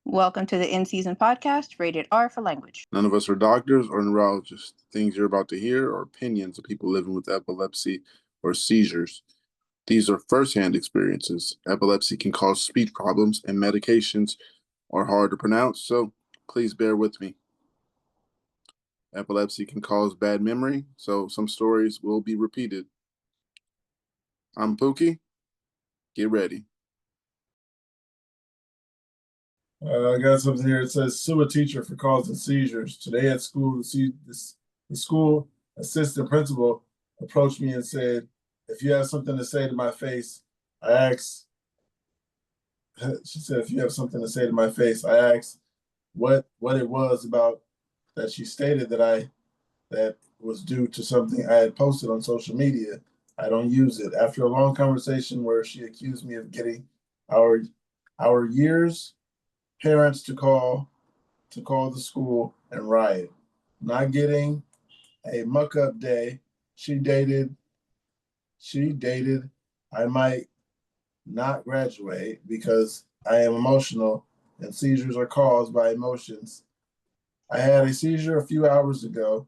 Welcome to the In Season podcast, rated R for language. None of us are doctors or neurologists. Things you're about to hear are opinions of people living with epilepsy or seizures. These are firsthand experiences. Epilepsy can cause speech problems, and medications are hard to pronounce, so please bear with me. Epilepsy can cause bad memory, so some stories will be repeated. I'm Pookie. Get ready. I got something here. It says, sue a teacher for causing seizures. Today at school, the school assistant principal approached me and said, if you have something to say to my face, she said, if you have something to say to my face, I asked what it was about that she stated that was due to something I had posted on social media. I don't use it. After a long conversation where she accused me of getting our year's parents to call the school and riot, not getting a muck-up day. She dated I might not graduate because I am emotional and seizures are caused by emotions. I had a seizure a few hours ago,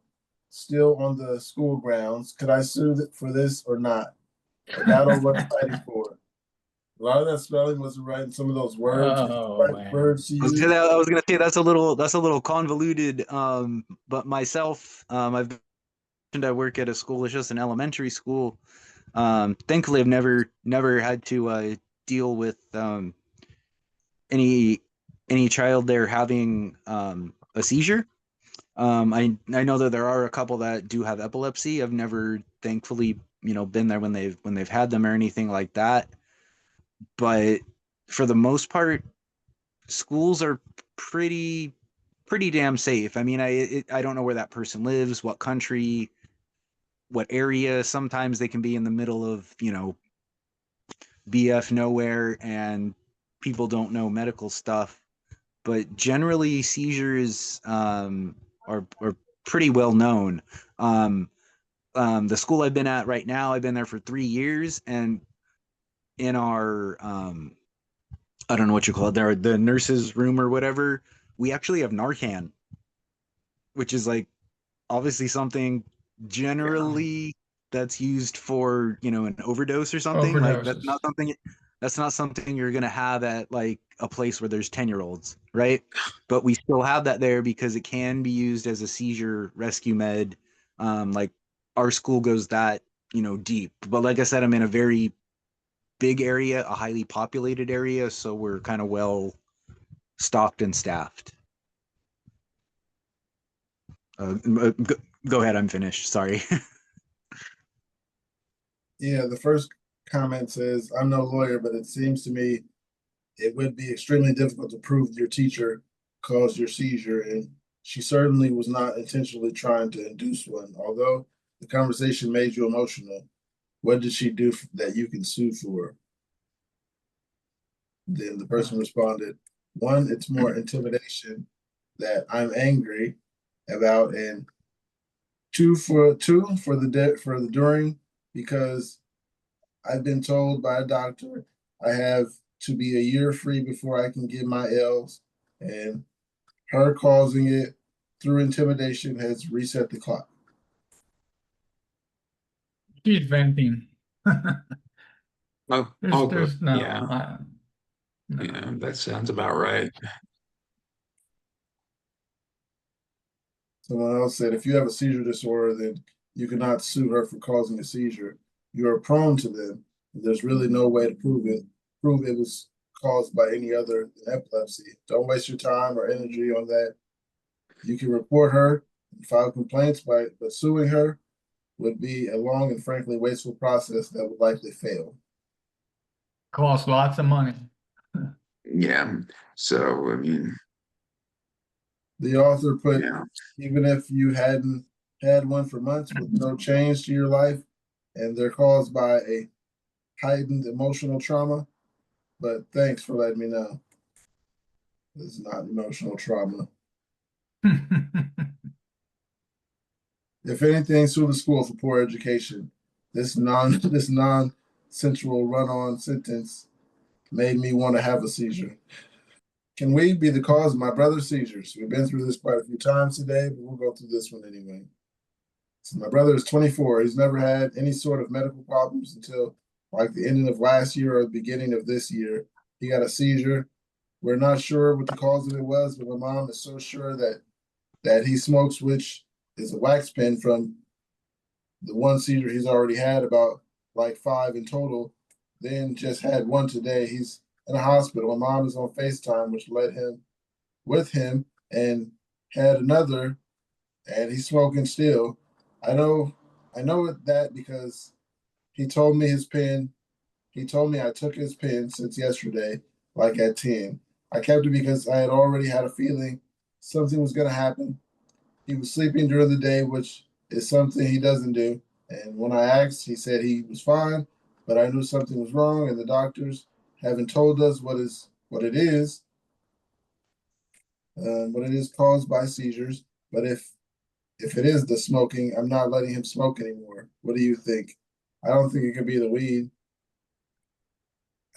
still on the school grounds. Could I sue for this or not? A battle worth fighting for. A lot of that spelling wasn't right in some of those words. Words I was gonna say that's a little convoluted. But myself, I've mentioned I work at a school. It's just an elementary school. Thankfully, I've never had to deal with any child there having a seizure. I know that there are a couple that do have epilepsy. I've never, thankfully, been there when they've had them or anything like that. But for the most part, schools are pretty damn safe. I mean, I don't know where that person lives, what country, what area. Sometimes they can be in the middle of, BF nowhere and people don't know medical stuff. But generally, seizures are pretty well known. The school I've been at right now, I've been there for 3 years, and in our I don't know what you call it, the nurse's room or whatever, we actually have Narcan, which is like obviously something generally that's used for, an overdose or something. Like that's not something you're gonna have at like a place where there's 10-year-olds, right? But we still have that there because it can be used as a seizure rescue med. Like our school goes that, deep. But like I said, I'm in a very big area, a highly populated area, so we're kind of well stocked and staffed. Go ahead, I'm finished. Sorry. Yeah, the first comment says, I'm no lawyer, but it seems to me it would be extremely difficult to prove your teacher caused your seizure, and she certainly was not intentionally trying to induce one. Although the conversation made you emotional, what did she do that you can sue for? Then the person responded, one, it's more intimidation that I'm angry about, and two for the during, because I've been told by a doctor I have to be a year free before I can get my L's, and her causing it through intimidation has reset the clock. She's venting. There's no. Yeah. No. Yeah, that sounds about right. Someone else said, if you have a seizure disorder, then you cannot sue her for causing a seizure. You are prone to them. There's really no way to prove it was caused by any other than epilepsy. Don't waste your time or energy on that. You can report her and file complaints, but suing her would be a long and frankly wasteful process that would likely fail. Costs lots of money. Yeah. So, I mean, the author put, yeah. Even if you hadn't had one for months with no change to your life, and they're caused by a heightened emotional trauma, but thanks for letting me know. It's not emotional trauma. If anything, sue the school for poor education. This non-sensual run-on sentence made me want to have a seizure. Can weed be the cause of my brother's seizures? We've been through this quite a few times today, but we'll go through this one anyway. So my brother is 24. He's never had any sort of medical problems until like the ending of last year or the beginning of this year. He got a seizure. We're not sure what the cause of it was, but my mom is so sure that he smokes, which is a wax pen from the one seizure he's already had, about like 5 in total. Then just had one today. He's in a hospital. My mom is on FaceTime, which led him with him, and had another, and he's smoking still. I know that because he told me his pen. He told me I took his pen since yesterday, like at 10. I kept it because I had already had a feeling something was going to happen. He was sleeping during the day, which is something he doesn't do. And when I asked, he said he was fine, but I knew something was wrong, and the doctors haven't told us what it is caused by seizures. But if it is the smoking, I'm not letting him smoke anymore. What do you think? I don't think it could be the weed.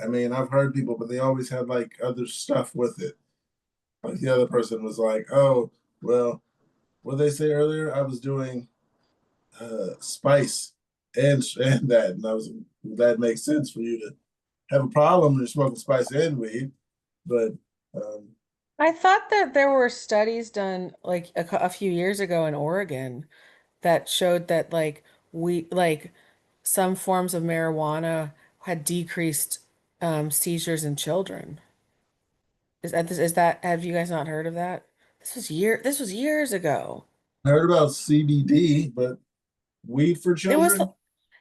I mean, I've heard people, but they always had like other stuff with it. Like the other person was like, "Oh, well, what did they say earlier? I was doing spice and that," and that makes sense for you to have a problem when you're smoking spice and weed, but um, I thought that there were studies done like a few years ago in Oregon that showed that like some forms of marijuana had decreased seizures in children. Is that have you guys not heard of that? This was years ago. I heard about CBD, but weed for It was children.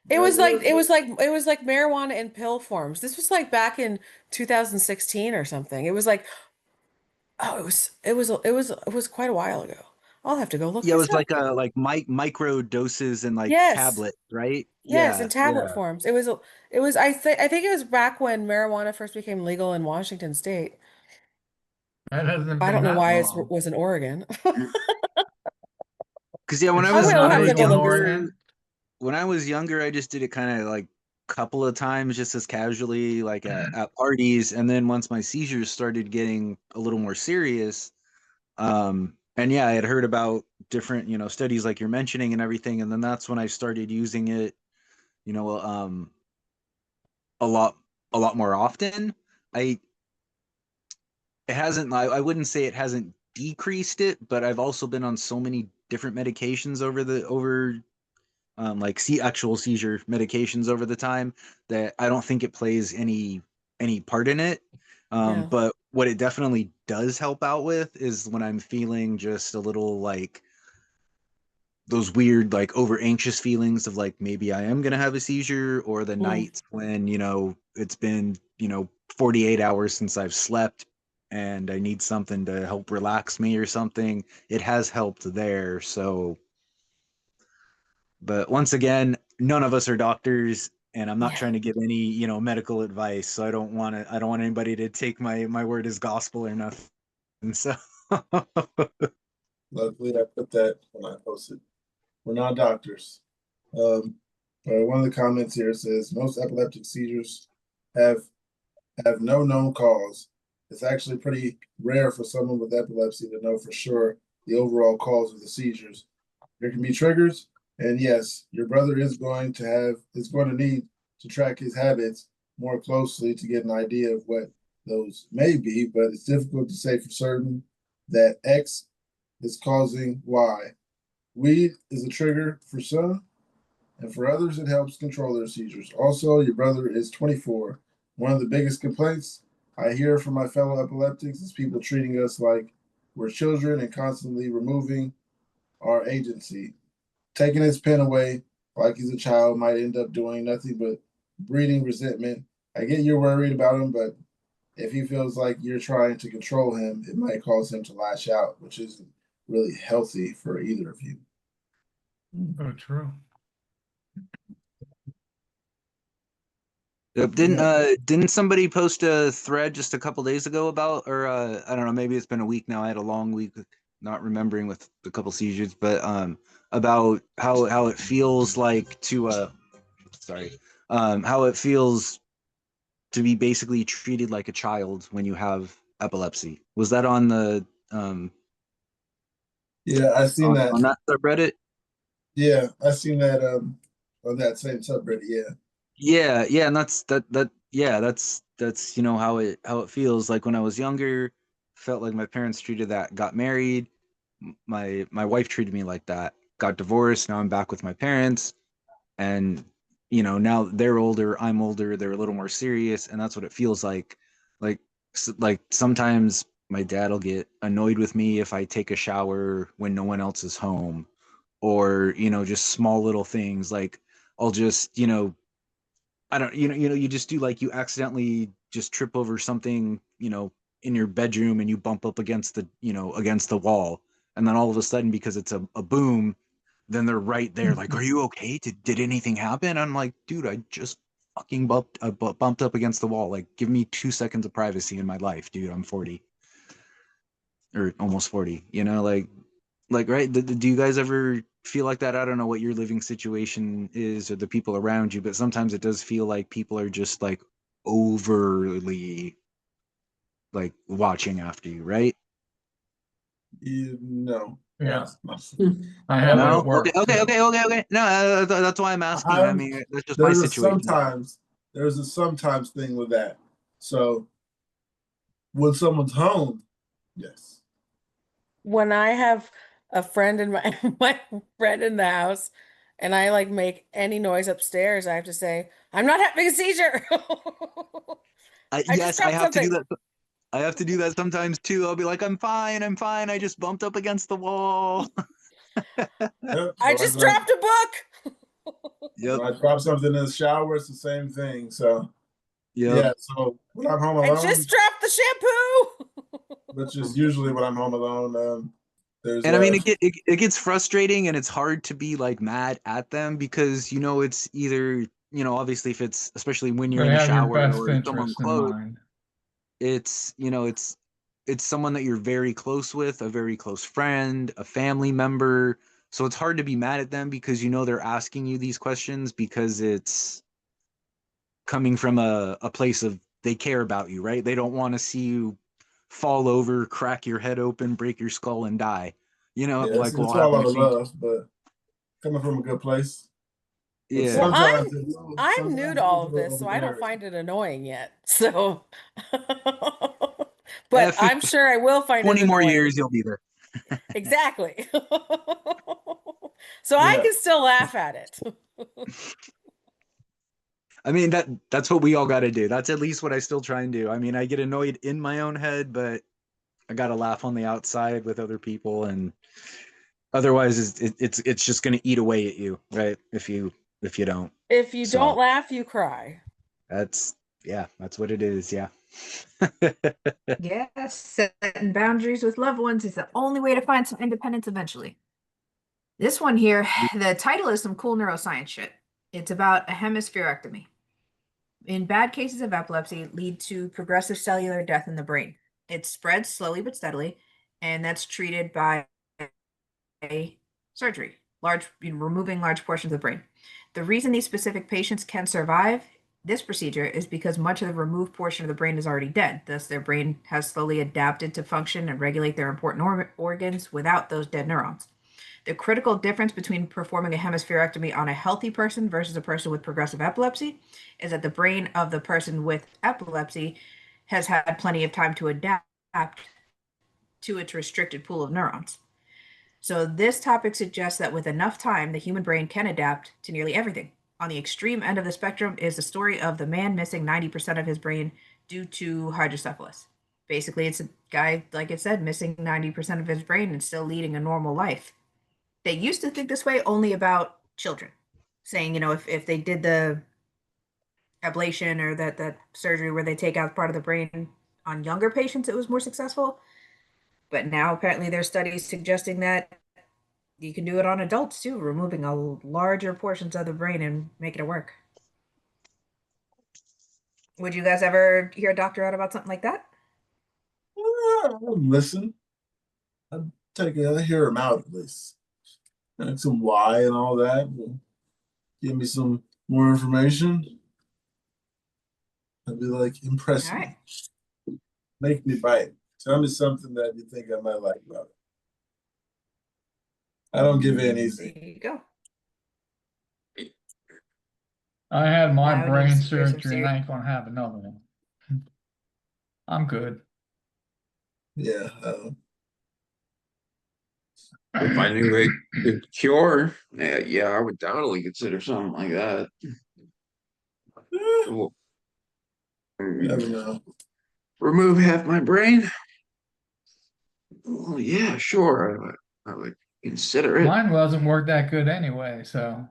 it That was like was marijuana in pill forms. This was like back in 2016 or something. It was like oh, it was quite a while ago. I'll have to go look Yeah, it this was up. like micro doses and like Yes. tablet, right? Yes, in Yeah, tablet yeah. forms. It was I think it was back when marijuana first became legal in Washington State. That hasn't I been don't know that why it long. was in Oregon. Because yeah, It's I still will not have to go legal in look this up. Oregon. when I was younger, I just did it kind of like couple of times just as casually, like at parties. And then once my seizures started getting a little more serious, and yeah, I had heard about different, studies like you're mentioning and everything. And then that's when I started using it, you know, a lot, a lot more often. I, it hasn't, I wouldn't say it hasn't decreased it, but I've also been on so many different medications over like actual seizure medications over the time that I don't think it plays any part in it. Yeah. But what it definitely does help out with is when I'm feeling just a little like those weird like over anxious feelings of like maybe I am gonna have a seizure, or the Mm, nights when it's been 48 hours since I've slept and I need something to help relax me or something. It has helped there. So but once again, none of us are doctors, and I'm not yeah. trying to give any, medical advice. So I don't want anybody to take my word as gospel or nothing. And so luckily I put that when I posted. We're not doctors. Um, one of the comments here says most epileptic seizures have no known cause. It's actually pretty rare for someone with epilepsy to know for sure the overall cause of the seizures. There can be triggers, and yes, your brother is going to need to track his habits more closely to get an idea of what those may be, but it's difficult to say for certain that X is causing Y. Weed is a trigger for some, and for others, it helps control their seizures. Also, your brother is 24. One of the biggest complaints I hear from my fellow epileptics is people treating us like we're children and constantly removing our agency. Taking his pen away like he's a child might end up doing nothing but breeding resentment. I get you're worried about him, but if he feels like you're trying to control him, it might cause him to lash out, which isn't really healthy for either of you. Oh, true. didn't somebody post a thread just a couple days ago about, or I don't know, maybe it's been a week now. I had a long week, not remembering with a couple seizures, but about how it feels like to sorry, how it feels to be basically treated like a child when you have epilepsy. Was that on the Yeah, I seen that. on that subreddit? Yeah, I seen that on that same subreddit. Yeah. Yeah, and that's how it feels. Like when I was younger, felt like my parents treated that, got married, my wife treated me like that, got divorced, now I'm back with my parents, and now they're older, I'm older, they're a little more serious, and that's what it feels like. Like like sometimes my dad will get annoyed with me if I take a shower when no one else is home, or just small little things like I'll just I don't, you just do like you accidentally just trip over something, in your bedroom and you bump up against against the wall. And then all of a sudden, because it's a boom, then they're right there. Like, are you okay? Did anything happen? I'm like, dude, I just fucking bumped up against the wall. Like, give me 2 seconds of privacy in my life, dude. I'm 40 or almost 40, like right, do you guys ever feel like that? I don't know what your living situation is or the people around you, but sometimes it does feel like people are just like overly like watching after you, right? No. Yeah. No. I have it No. at work. Okay, too. okay. No, that's why I'm asking. I mean, that's just my situation. There's a sometimes thing with that. So when someone's home, yes. When I have a friend in my my friend in the house and I like make any noise upstairs, I have to say, I'm not having a seizure. I just Yes, I dropped have to do something. that. I have to do that sometimes too. I'll be like, I'm fine. I just bumped up against the wall. Yep. I So just dropped a book. Yep. when I drop something in the shower, it's the same thing. So Yep. yeah. So when I'm home I alone, just dropped the shampoo. which is usually when I'm home alone, there's And I mean, it gets frustrating and it's hard to be like mad at them because, it's either, obviously if it's, especially when you're They in the have your shower best or someone interest in close, mind. it's someone that you're very close with, a very close friend, a family member. So it's hard to be mad at them because, they're asking you these questions because it's coming from a place of they care about you, right? They don't want to see you fall over, crack your head open, break your skull and die. yeah, Like what it's will all happen out if of you love, but coming from a good place. But yeah. Well, sometimes I'm new to all of this, so I don't overbearing. find it annoying yet. So, Yeah, but I'm sure I will find it 20 more annoying. years you'll be there. Exactly. So I Yeah. can still laugh at it. I mean that's what we all got to do. That's at least what I still try and do. I mean, I get annoyed in my own head, but I got to laugh on the outside with other people, and otherwise it's just going to eat away at you, right? If you don't. If you don't So laugh, you cry. that's that's what it is. Yeah. Yes, setting boundaries with loved ones is the only way to find some independence eventually. This one here, the title is some cool neuroscience shit. It's about a hemispherectomy. In bad cases of epilepsy, lead to progressive cellular death in the brain. It spreads slowly but steadily, and that's treated by surgery, removing large portions of the brain. The reason these specific patients can survive this procedure is because much of the removed portion of the brain is already dead. Thus, their brain has slowly adapted to function and regulate their important organs without those dead neurons. The critical difference between performing a hemispherectomy on a healthy person versus a person with progressive epilepsy is that the brain of the person with epilepsy has had plenty of time to adapt to its restricted pool of neurons. So, this topic suggests that with enough time, the human brain can adapt to nearly everything. On the extreme end of the spectrum is the story of the man missing 90% of his brain due to hydrocephalus. Basically, it's a guy, like I said, missing 90% of his brain and still leading a normal life. They used to think this way only about children, saying, if they did the ablation or that surgery where they take out part of the brain on younger patients, it was more successful. But now apparently there's studies suggesting that you can do it on adults too, removing a larger portions of the brain and making it work. Would you guys ever hear a doctor out about something like that? I'll listen. I hear him out at least. Like some why and all that. Give me some more information. I'd be like, impress All right. me. Make me bite. Tell me something that you think I might like about it. I don't give in There easy. you go. I had my Now it brain needs to hear some surgery and I ain't gonna have another one. I'm good. Yeah. If I knew a good cure, yeah, I would definitely consider something like that. Well, You never know. remove half my brain? Well, yeah, sure. I would consider it. Mine wasn't work that good anyway, so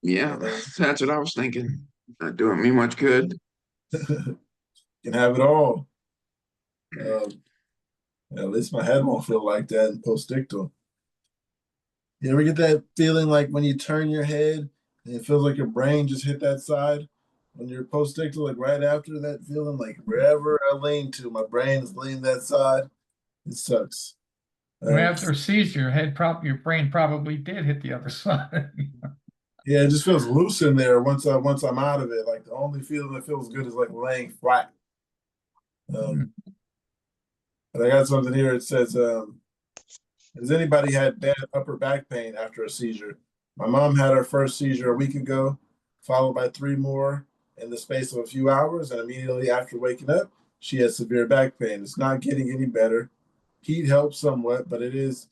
Yeah, that's what I was thinking. Not doing me much good. Can have it all. At least my head won't feel like that in post-ictal. You ever get that feeling like when you turn your head and it feels like your brain just hit that side? When you're post-ictal, like right after that feeling, like wherever I lean to, my brain is leaning that side. It sucks. when after a seizure, your brain probably did hit the other side. Yeah, it just feels loose in there once I'm out of it. Like the only feeling that feels good is like laying flat. Um, but I got something here. It says, has anybody had bad upper back pain after a seizure? My mom had her first seizure a week ago, followed by 3 more in the space of a few hours, and immediately after waking up, she had severe back pain. It's not getting any better. Heat helps somewhat, but is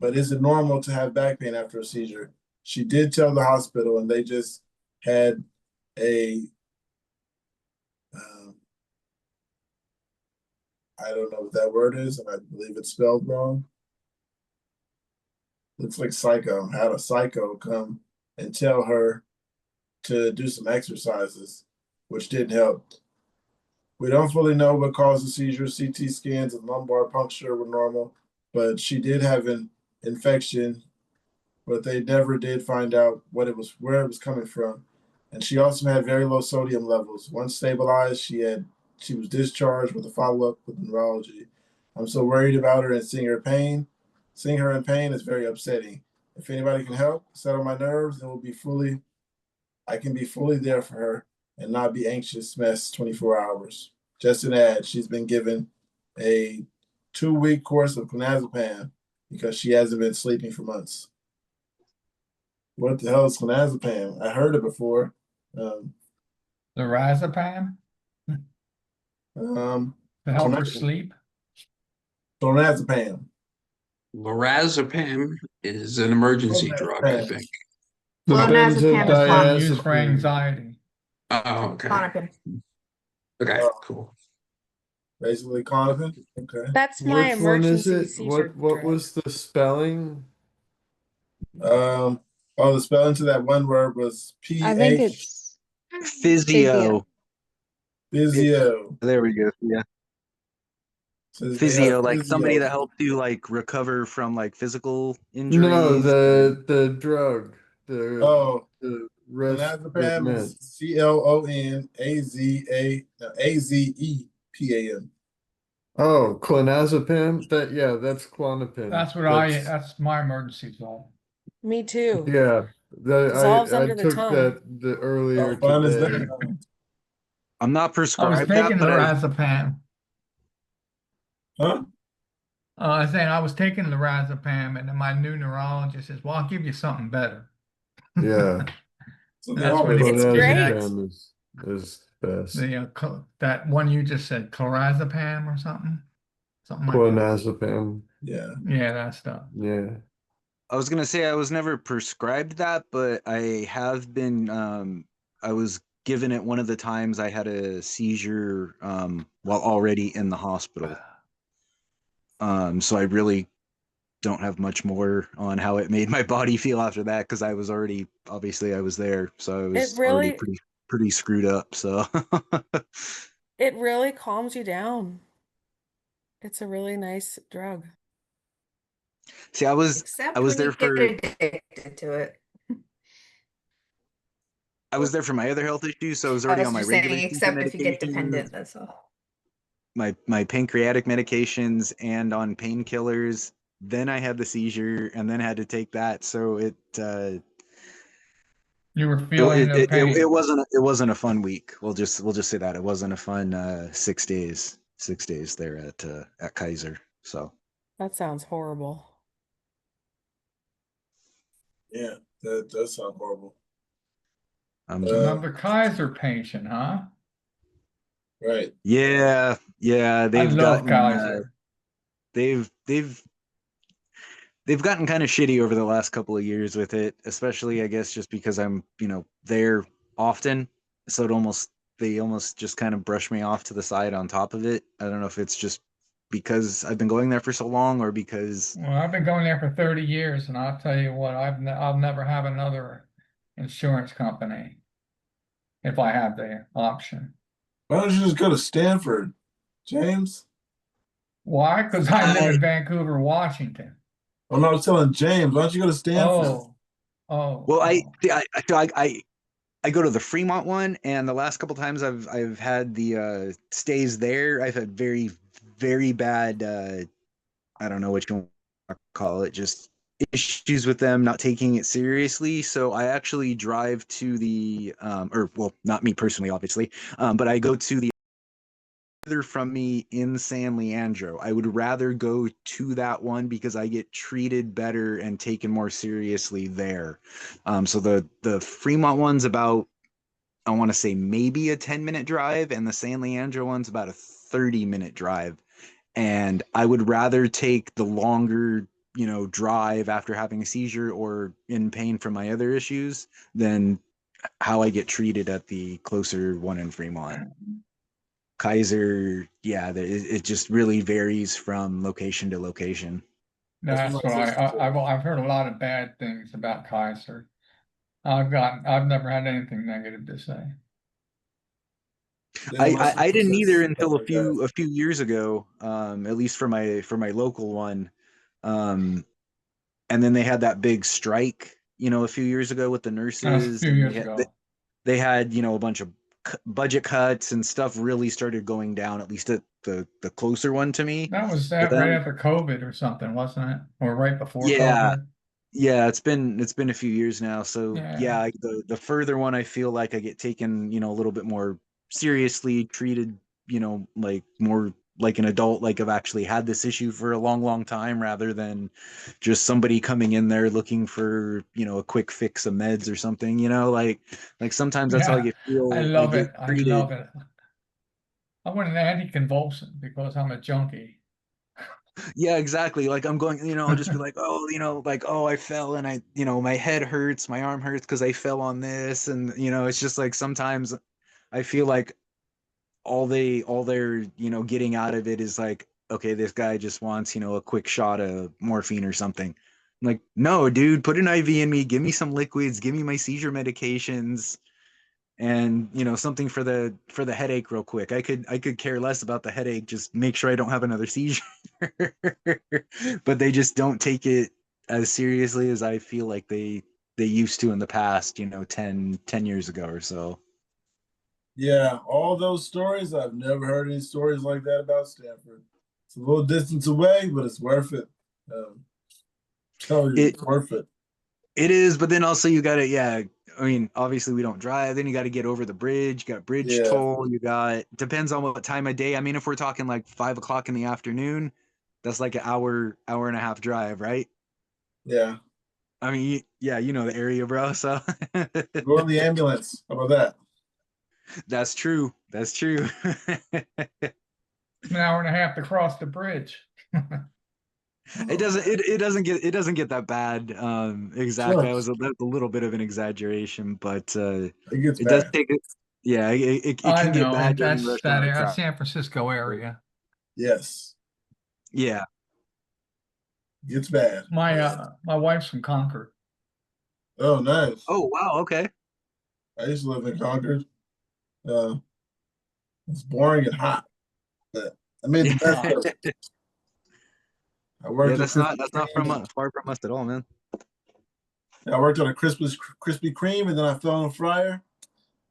it normal to have back pain after a seizure? She did tell the hospital, and they just had a um, I don't know what that word is, and I believe it's spelled wrong. Looks like psycho. Had a psycho come and tell her to do some exercises, which didn't help. We don't fully know what caused the seizure. CT scans and lumbar puncture were normal, but she did have an infection, but they never did find out where it was coming from. And she also had very low sodium levels. Once stabilized, she was discharged with a follow-up with neurology. I'm so worried about her and seeing her pain. Seeing her in pain is very upsetting. If anybody can help settle my nerves, I can be fully there for her and not be anxious mess 24 hours. Just an ad, she's been given a 2-week course of clonazepam because she hasn't been sleeping for months. What the hell is clonazepam? I heard it before. Um, The Razapam um, to help her sleep. clonazepam. Lorazepam is an emergency drug, I Clonazepam. think. The Clonazepam is Being used for benzodiazepine. anxiety. Oh, okay. Klonopin. Okay, Oh, cool. basically Clonopin. Okay. That's my Which one is emergency it? seizure What drug. was the spelling? Oh, the spelling to that one word was I think P-H it's Physio. physio. There we go. Yeah. Says they have Physio, like somebody physio. that helps you like recover from like physical No, injuries. the drug. Oh, The clonazepam respirant. is CLONAZEPAM. Oh, clonazepam. That's Klonopin. That's my emergency drug. Me too. Yeah. Dissolves I under the took tongue. that earlier How fun is today. that? I'm not I was prescribed that, taking but I Lorazepam. Huh? I was saying I was taking Lorazepam, and then my new neurologist says, "Well, I'll give you something better." Yeah. So they That's when always he It's gave me great. Clonazepam is best. that one you just said, clorazepam or something like that. Clonazepam. yeah. Yeah, that stuff. Yeah. I was gonna say I was never prescribed that, but I have been. I was given it one of the times I had a seizure while already in the hospital. So I really don't have much more on how it made my body feel after that because I was already obviously I was there, so I It was already really pretty screwed up. So it really calms you down. It's a really nice drug. see, I was Except when there you get for addicted to it. my other health issues, so I was I already on was my just regular saying, seizure except if you get medications, dependent, that's all. my pancreatic medications, and on painkillers. Then I had the seizure, and then had to take that. So You were feeling the it pain. wasn't a fun week. We'll just say that it wasn't a fun 6 days there at Kaiser. So That sounds horrible. Yeah, that does sound horrible. um Another Kaiser patient, huh? Right. yeah, I they've love gotten Kaiser. they've they've they've gotten kind of shitty over the last couple of years with it, especially I guess just because I'm, there often. So they almost just kind of brush me off to the side on top of it. I don't know if it's just because I've been going there for so long or because Well, I've been going there for 30 years, and I'll tell you what, I'll never have another insurance company if I have the option. Why don't you just go to Stanford, James? Why? Because I live I in Vancouver, Washington. Oh no, I was telling James, why don't you go to Stanford? Oh, oh, well, oh. I go to the Fremont one, and the last couple times I've had the stays there, I've had very very bad I don't know what you want to call it, just issues with them not taking it seriously. So I actually drive to the, or well, not me personally, obviously, but I go to the further from me in San Leandro. I would rather go to that one because I get treated better and taken more seriously there. So the Fremont one's about, I want to say maybe a 10-minute drive, and the San Leandro one's about a 30-minute drive. And I would rather take the longer, drive after having a seizure or in pain from my other issues than how I get treated at the closer one in Fremont. Kaiser, yeah, it just really varies from location to location. That's what That's my what sister told me. I've heard a lot of bad things about Kaiser. I've never had anything negative to say. Yeah, I, my I I sister didn't says either stuff until a like that. few years ago, at least for my local one. Um, and then they had that big strike, a few years ago with the That's a nurses, few and years ago. they had a bunch of budget cuts and stuff really started going down, at least at the closer one to me. That was But that right then, after COVID or something, wasn't it? Or right before yeah, COVID? yeah, it's been a few years now. So Yeah. yeah, the further one, I feel like I get taken, a little bit more seriously, treated, like more like an adult, like I've actually had this issue for a long, long time, rather than just somebody coming in there looking for, a quick fix of meds or something, like sometimes that's how Yeah. I I love get it. I treated. love it. I want an anticonvulsant because I'm a junkie. Yeah, exactly. Like I'm going, I'll just be like, oh, like, oh, I fell and my head hurts, my arm hurts because I fell on this. And, it's just like sometimes I feel like all they're, getting out of it is like, okay, this guy just wants, a quick shot of morphine or something. I'm like, no, dude, put an IV in me, give me some liquids, give me my seizure medications, and something for the headache real quick. I could care less about the headache, just make sure I don't have another seizure. But they just don't take it as seriously as I feel like they used to in the past, 10 years ago or so. Yeah, all those stories, I've never heard any stories like that about Stanford. It's a little distance away, but it's worth it. Tell you, it it's worth it. it is, but then also you gotta, yeah, I mean, obviously we don't drive, then you got to get over the bridge, you got bridge Yeah, toll, you got, depends on what time of day. I mean, if we're talking like 5 o'clock in the afternoon, that's like an hour and a half drive, right? yeah. I mean, yeah, you know the area, bro. So Go in the ambulance. How about that? that's true. That's true. An hour and a half to cross the bridge. It doesn't. It doesn't get that bad. Exactly. Sure. That's a little bit of an exaggeration, but It gets it does bad. take it. Yeah, it I can get know, bad and during that's rush hour that traffic. San Francisco area. Yes, Yeah. it gets bad. My wife's from Concord. Oh, nice. Oh wow. Okay. I used to live in Concord. Uh, it's boring and hot, but I made the best Ah, of it. I Yeah, worked at that's Krispy not that's not from Kreme. far from us at all, man. I worked at a Krispy Kreme, and then I fell on a fryer.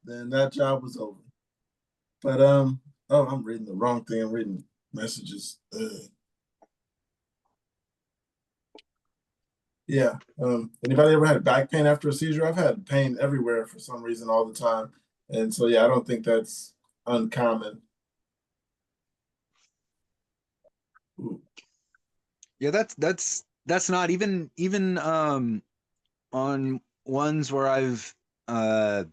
Then that job was over. But oh, I'm reading the wrong thing. I'm reading messages. Yeah. Anybody ever had back pain after a seizure? I've had pain everywhere for some reason all the time. And so, yeah, I don't think that's uncommon. Ooh. Yeah, that's not even on ones where uh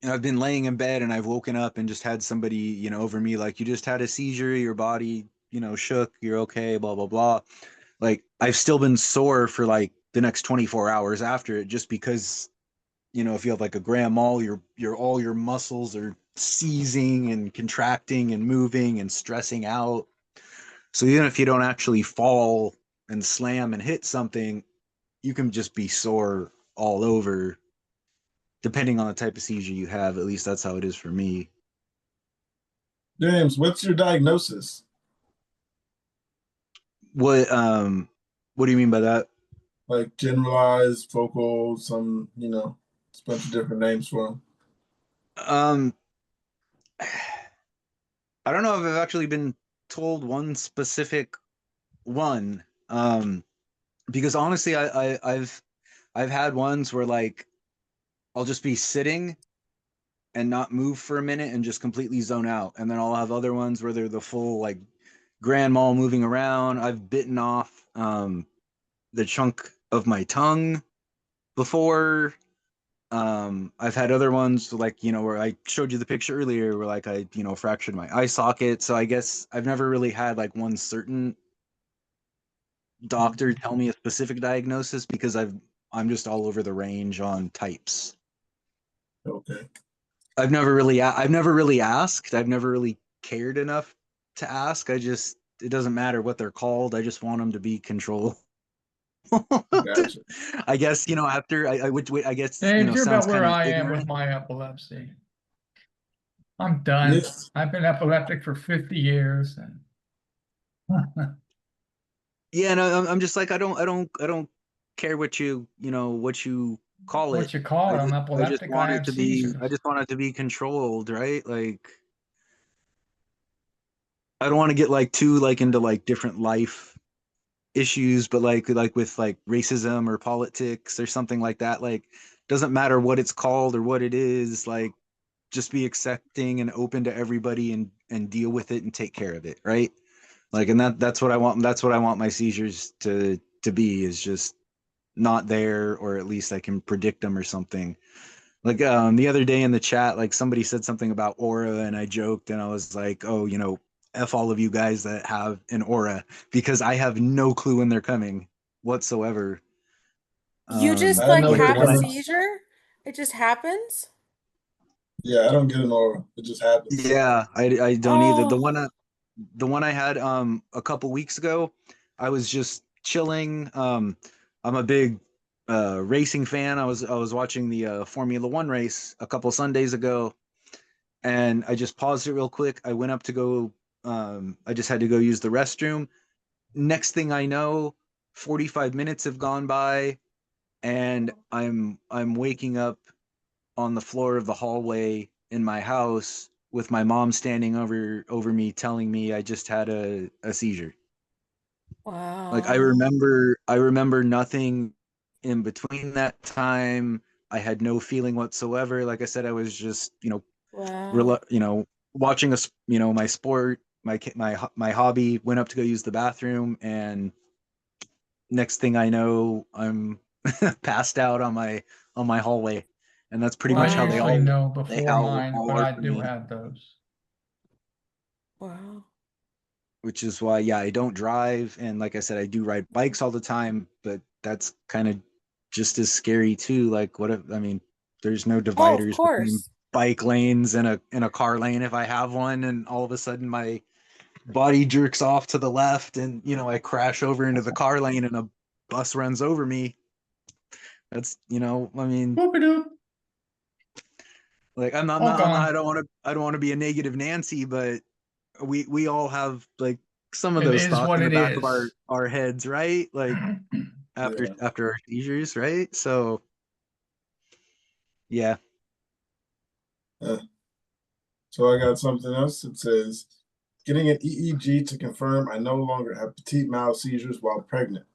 I've been laying in bed and I've woken up and just had somebody, over me, like, you just had a seizure, your body, shook, you're okay, blah blah blah. Like, I've still been sore for like the next 24 hours after it, just because, if you have like a grand mal, your all your muscles are seizing and contracting and moving and stressing out. So even if you don't actually fall and slam and hit something, you can just be sore all over, depending on the type of seizure you have. At least that's how it is for me. James, what's your diagnosis? What do you mean by that? Like generalized, focal, it's a bunch of different names for them. Um, I don't know if I've actually been told one specific one. Because honestly, I've had ones where, like, I'll just be sitting and not move for a minute and just completely zone out, and then I'll have other ones where they're the full, like, grand mal moving around. I've bitten off the chunk of my tongue before. I've had other ones, like, where I showed you the picture earlier, where, like, I, fractured my eye socket. So I guess I've never really had like one certain doctor tell me a specific diagnosis, because I'm just all over the range on types. Okay. I've never really asked. I've never really cared enough to ask. It doesn't matter what they're called. I just want them to be controlled. Gotcha. I guess, after I guess, James, you're sounds about where kind of I am with ignorant. my epilepsy. I'm done. Yes. I've been epileptic for 50 years. Yeah, and I'm just like, I don't care what you call it. What you call I it? I'm just I just epileptic. I want it have to be I seizures. just want it to be controlled, right? Like, I don't want to get like too like into like different life issues, but like with like racism or politics or something like that, like, doesn't matter what it's called or what it is, like, just be accepting and open to everybody, and deal with it and take care of it, right? Like, and that's what I want. That's what I want my seizures to be, is just not there, or at least I can predict them or something. Like, the other day in the chat, like, somebody said something about aura, and I joked and I was like, oh, F all of you guys that have an aura, because I have no clue when they're coming whatsoever. You just I like know Like the they're have a one I coming. seizure? It just happens? Yeah, I don't get an aura. It just happens. Yeah, I don't either. Oh, The one I had a couple weeks ago, I was just chilling. I'm a big racing fan. I was watching the Formula One race a couple Sundays ago, and I just paused it real quick. I went up to go. I just had to go use the restroom. Next thing I know, 45 minutes have gone by, and I'm waking up on the floor of the hallway in my house, with my mom standing over me, telling me I just had a seizure. Like, I wow. remember I remember nothing in between that time. I had no feeling whatsoever. Like I said, I was just, Wow. watching my sport, my hobby, went up to go use the bathroom, and next thing I know, I'm passed out on my hallway. And that's pretty I much how they usually Wow. all know they before all, mine, all but are I for do me. have those. Wow. Which is why, yeah, I don't drive, and like I said, I do ride bikes all the time, but that's kind of just as scary too. Like, what if, I mean, there's no Oh, of dividers between course. bike lanes and a car lane if I have one, and all of a sudden my body jerks off to the left, and I crash over into the car lane and a bus runs over me. That's, I mean, Whoop-a-doop. like, All I gone. don't want to be a negative Nancy, but we all have like some of It those is thoughts what in the it back of our is. our heads, right? Like, after Yeah. after our seizures, right? So yeah. Uh, so I got something else. It says, getting an EEG to confirm I no longer have petit mal seizures while pregnant.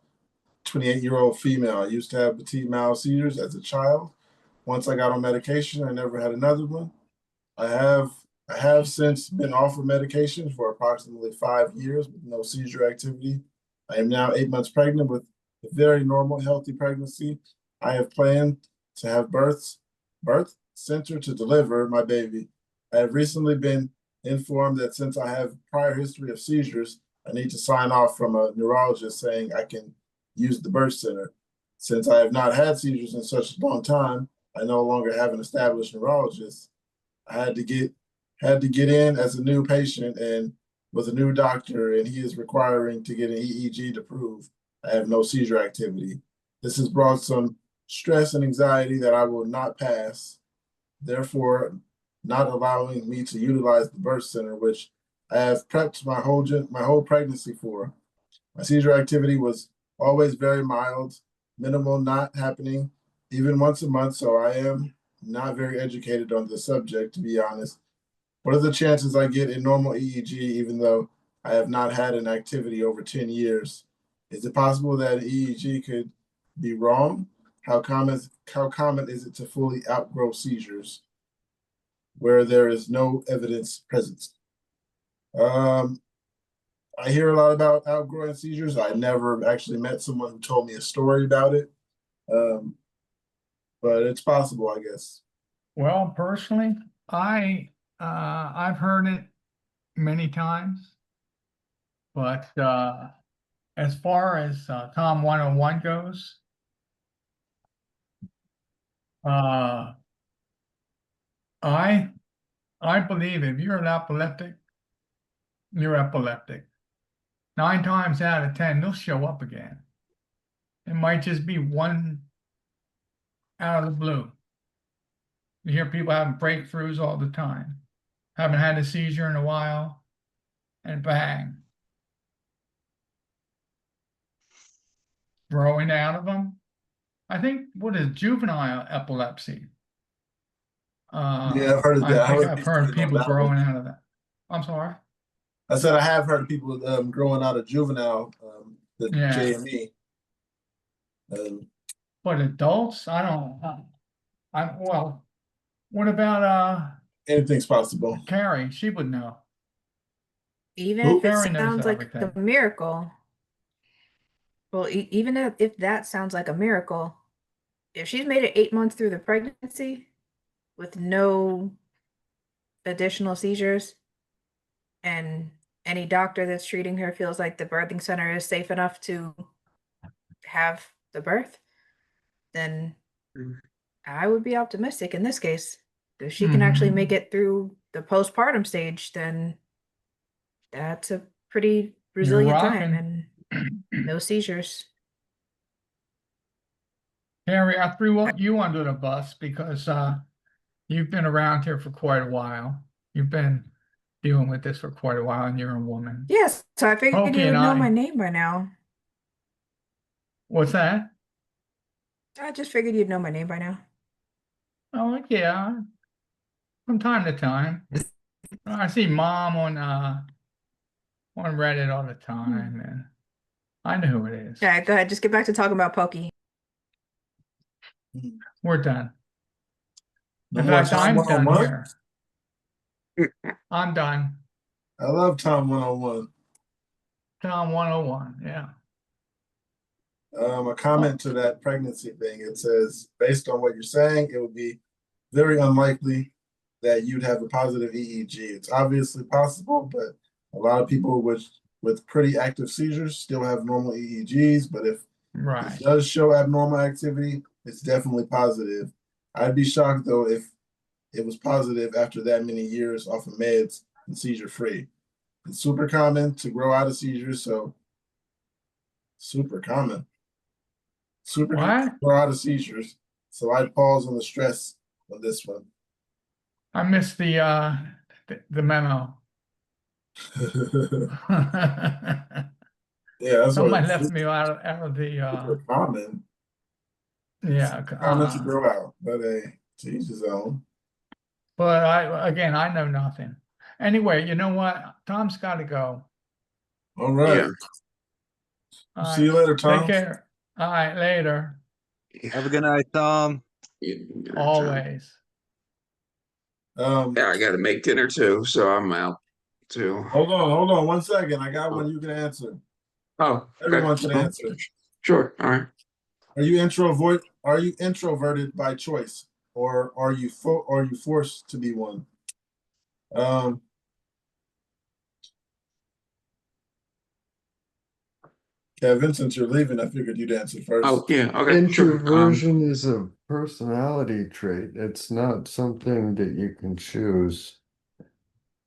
28-year-old female. I used to have petit mal seizures as a child. Once I got on medication, I never had another one. I have since been off of medication for approximately 5 years with no seizure activity. I am now 8 months pregnant with a very normal, healthy pregnancy. I have planned to have birth center to deliver my baby. I have recently been informed that since I have prior history of seizures, I need to sign off from a neurologist saying I can use the birth center. Since I have not had seizures in such a long time, I no longer have an established neurologist. I had to get in as a new patient and with a new doctor, and he is requiring to get an EEG to prove I have no seizure activity. This has brought some stress and anxiety that I will not pass, therefore not allowing me to utilize the birth center, which I have prepped my whole pregnancy for. My seizure activity was always very mild, minimal, not happening even once a month, so I am not very educated on the subject, to be honest. What are the chances I get a normal EEG even though I have not had an activity over 10 years? Is it possible that an EEG could be wrong? How common is it to fully outgrow seizures where there is no evidence present? I hear a lot about outgrowing seizures. I never actually met someone who told me a story about it. But it's possible, I guess. Well, personally, I've heard it many times, but as far as Tom 101 goes, I believe if you're an epileptic, you're epileptic. 9 times out of 10, they'll show up again. It might just be one out of the blue. You hear people having breakthroughs all the time. Haven't had a seizure in a while, and bang. Growing out of them. I think, what is juvenile epilepsy? Yeah, I've heard of that. I think I've heard people growing out of that. I'm sorry. I said I have heard of people growing out of juvenile, the JME. But adults, I don't. Well, what about anything's possible. Carrie? She would know. Even if Carrie it knows sounds like everything. a miracle. Well, even if that sounds like a miracle, if she's made it 8 months through the pregnancy with no additional seizures, and any doctor that's treating her feels like the birthing center is safe enough to have the birth, then I would be optimistic in this case. If she can actually make it through the postpartum stage, then that's a pretty resilient time and no seizures. Harry, I threw you under the bus because you've been around here for quite a while. You've been dealing with this for quite a while, and you're a woman. Yes, so I figured Pokey you would and know I- my name by now. What's that? I just figured you'd know my name by now. Oh, yeah. From time to time. I see Mom on Reddit all the time, and I know who it is. All right, go ahead. Just get back to talking about Pokey. We're done. No In more fact, Tom I'm done 101? here. I'm done. I love Tom 101. Tom 101, yeah. A comment to that pregnancy thing. It says, based on what you're saying, it would be very unlikely that you'd have a positive EEG. It's obviously possible, but a lot of people with pretty active seizures still have normal EEGs. But if it does show abnormal activity, it's definitely positive. I'd be shocked though if it was positive after that many years off of meds and seizure free. It's super common to grow out of seizures, so super common. Super common to grow out of seizures. So I'd pause on the stress on this one. I missed the memo. Yeah, that's Somebody left me out of the super common. Yeah, common to grow out, but to each his own. But I know nothing. Anyway, you know what? Tom's got to go. All right. Yeah. See you later, Tom. Take care. All right, later. Have a good night, Tom. Yeah, Always. Um, yeah, I got to make dinner too, so I'm out too. hold on 1 second. I got one you can answer. Oh, okay. Everyone can answer. Sure. All right. Are you introvert? Are you introverted by choice, or are you forced to be one? Kevin, since you're leaving, I figured you'd answer first. Oh, yeah. Okay. Sure. Introversion is a personality trait. It's not something that you can choose.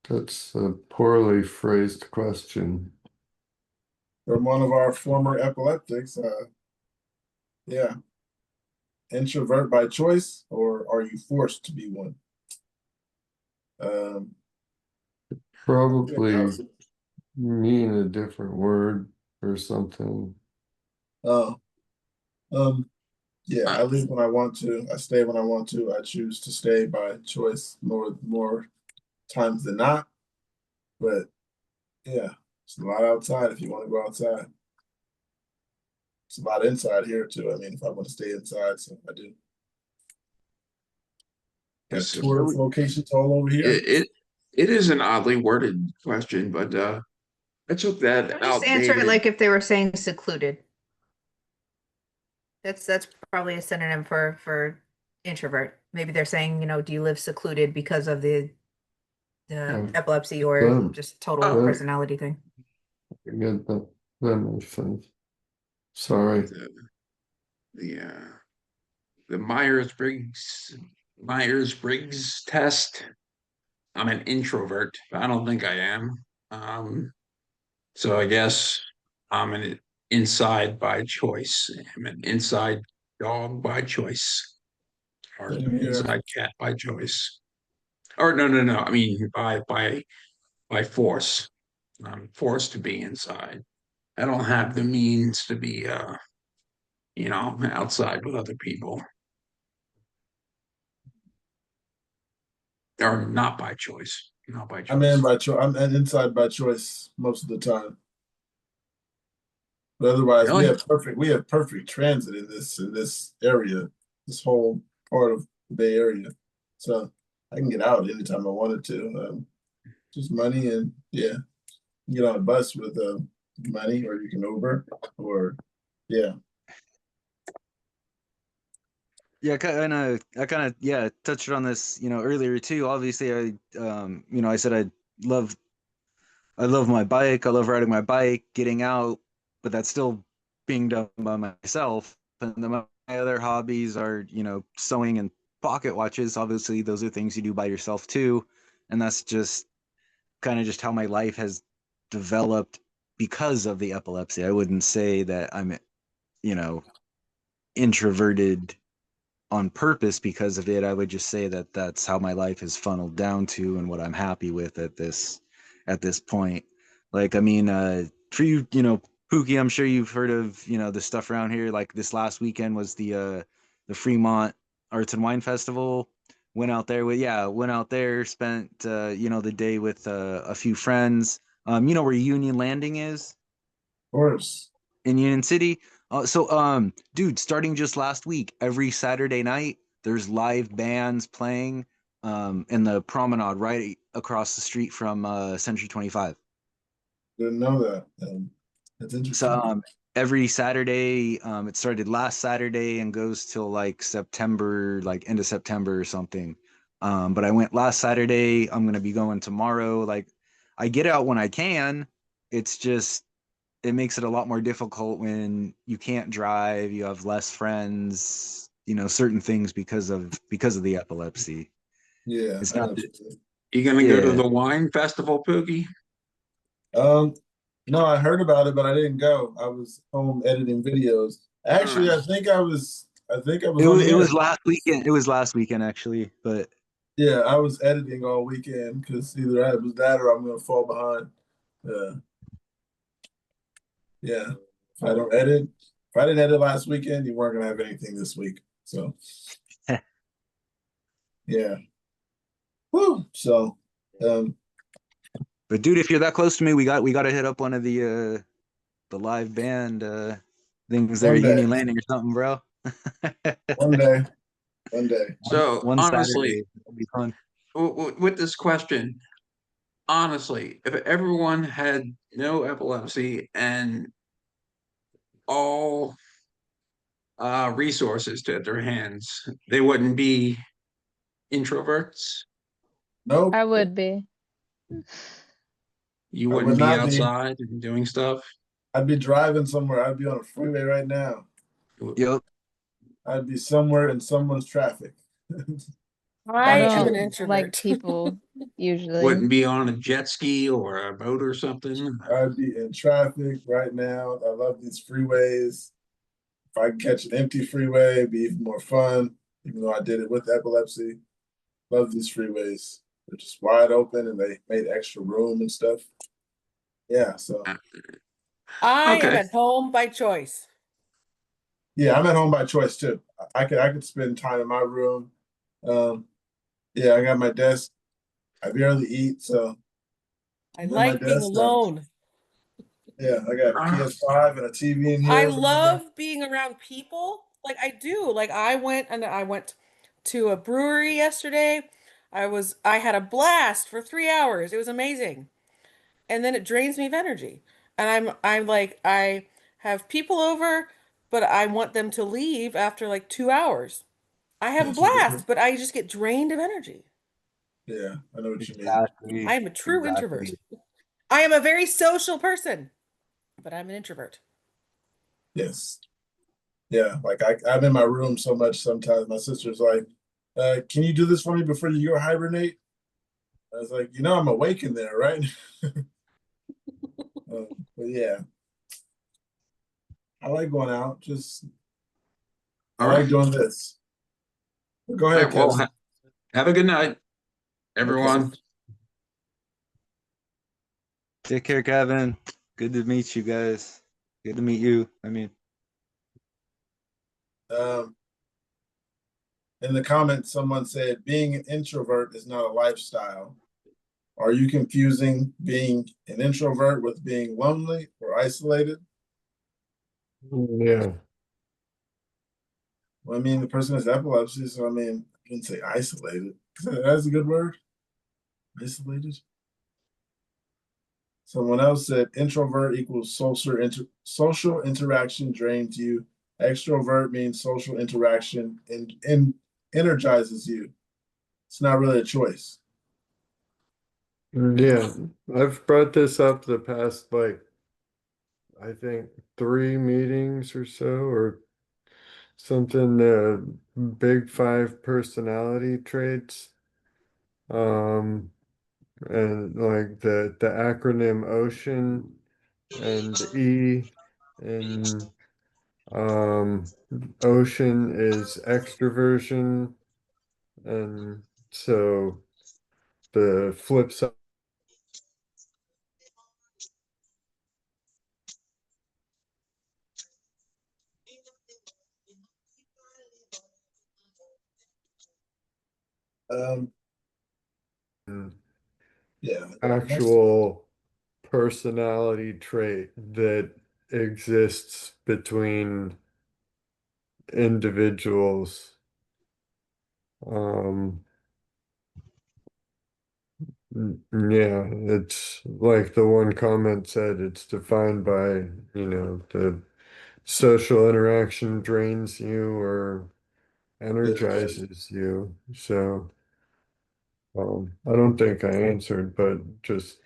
That's a poorly phrased question. From one of our former epileptics, yeah, introvert by choice, or are you forced to be one? Probably mean a different word or something. Oh, yeah, I Uh, leave when I want to. I stay when I want to. I choose to stay by choice more times than not. But yeah, it's a lot outside if you want to go outside. It's a lot inside here too. I mean, if I want to stay inside, so I do. Got it's, tourist locations all over here. it is an oddly worded question, but I took that I'll just answer it outdated. like if they were saying secluded. That's probably a synonym for introvert. Maybe they're saying, do you live secluded because of the epilepsy or That, just total Oh. personality thing? I get that. That makes sense. Sorry. The Myers-Briggs test. I'm an introvert. I don't think I am. So I guess I'm an inside by choice. I'm an inside dog by choice, or Same here. inside cat by choice. Or no. I mean by force. I'm forced to be inside. I don't have the means to be outside with other people. Or not by choice. Not by choice. I'm in by choice. I'm inside by choice most of the time. But otherwise, Really? we have perfect transit in this area, this whole part of the Bay Area. So I can get out anytime I wanted to. Just money and yeah, you get on a bus with money, or you can Uber, or yeah. Yeah, I kind of yeah touched on this earlier too. Obviously, I said I love my bike. I love riding my bike, getting out, but that's still being done by myself. And then my other hobbies are, sewing and pocket watches. Obviously, those are things you do by yourself too. And that's just kind of just how my life has developed because of the epilepsy. I wouldn't say that I'm, you know, introverted on purpose because of it. I would just say that that's how my life is funneled down to and what I'm happy with at this point. Like, I mean, for you, Pookie, I'm sure you've heard of, the stuff around here. Like this last weekend was the Fremont Arts and Wine Festival. Went out there, spent the day with a few friends. You know where Union Landing is? Of course. In Union City. Dude, starting just last week, every Saturday night, there's live bands playing in the promenade right across the street from Century 25. Didn't know that. That's So interesting. every Saturday, it started last Saturday and goes till like September, like end of September or something. But I went last Saturday. I'm gonna be going tomorrow. Like, I get out when I can. It's just it makes it a lot more difficult when you can't drive, you have less friends, certain things because of the epilepsy. Yeah, It's I not know. that, You gonna go to yeah. the wine festival, Pookie? Um, no, I heard about it, but I didn't go. I was home editing videos. Actually, I think I was. I think I was on It here. was last weekend. It was last weekend actually, but Yeah, I was editing all weekend because either I was that or I'm gonna fall behind. Yeah, if I don't edit, if I didn't edit last weekend, you weren't gonna have anything this week. So yeah. Woo. So but dude, if you're that close to me, we got to hit up one of the live band things that are One day, union landing or something, bro. one day, one day. So One honestly, Saturday, it'll be fun. with this question, honestly, if everyone had no epilepsy and all resources to their hands, they wouldn't be introverts. Nope, I would be. You I would wouldn't be not be. outside and doing stuff. I'd be driving somewhere. I'd be on a freeway right now. Yep. I'd be somewhere in someone's traffic. I I am an don't like introvert. people usually. Wouldn't be on a jet ski or a boat or something. I'd be in traffic right now. I love these freeways. If I can catch an empty freeway, it'd be even more fun, even though I did it with epilepsy. Love these freeways. They're just wide open and they made extra room and stuff. Yeah, so I am Okay. at home by choice. yeah, I'm at home by choice too. I could spend time in my room. Yeah, I got my desk. I barely eat, so I I'm at my like being desk. alone. Yeah, I got a PS5 and a TV in I here. love being around people. Like I do. Like I went to a brewery yesterday. I had a blast for 3 hours. It was amazing. And then it drains me of energy. And I'm like I have people over, but I want them to leave after like 2 hours. I have a Yes, you do. blast, but I just get drained of energy. Yeah, I know what you mean. Exactly. I am a true introvert. Exactly. I am a very social person, but I'm an introvert. Yes. Yeah, like I'm in my room so much sometimes. My sister's like, can you do this for me before you go hibernate? I was like, I'm awake in there, right? But yeah, I like going out. Just I All like right. doing this. But go All ahead, right. Well, Kevin. have a good night, Okay. everyone. Take care, Kevin. Good to meet you guys. Good to meet you. I mean, Um, in the comments, someone said being an introvert is not a lifestyle. Are you confusing being an introvert with being lonely or isolated? Yeah. Well, I mean, the person has epilepsy, so I mean, I wouldn't say isolated. That's a good word. Isolated. Someone else said introvert equals social interaction drains you. Extrovert means social interaction and energizes you. It's not really a choice. Yeah. I've brought this up the past, like, I think 3 meetings or so, or something, big five personality traits. Um, and like the acronym OCEAN and E and ocean is extroversion, and so the flip side. Um, yeah. Actual personality trait that exists between individuals. Um, yeah, it's like the one comment said, it's defined by, the social interaction drains you or energizes you. So, I don't think I answered, but just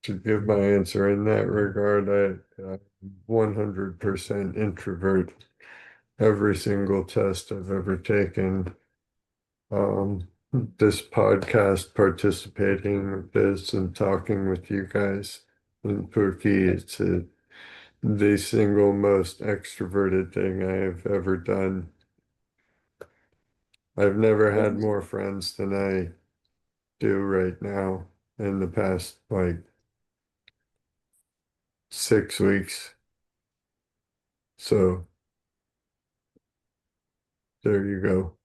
to give my answer in that regard, I'm 100% introvert. Every single test I've ever taken, this podcast, participating with this and talking with you guys and Pookie, it's the single most extroverted thing I have ever done. I've never had more friends than I do right now in the past like 6 weeks. So there you go.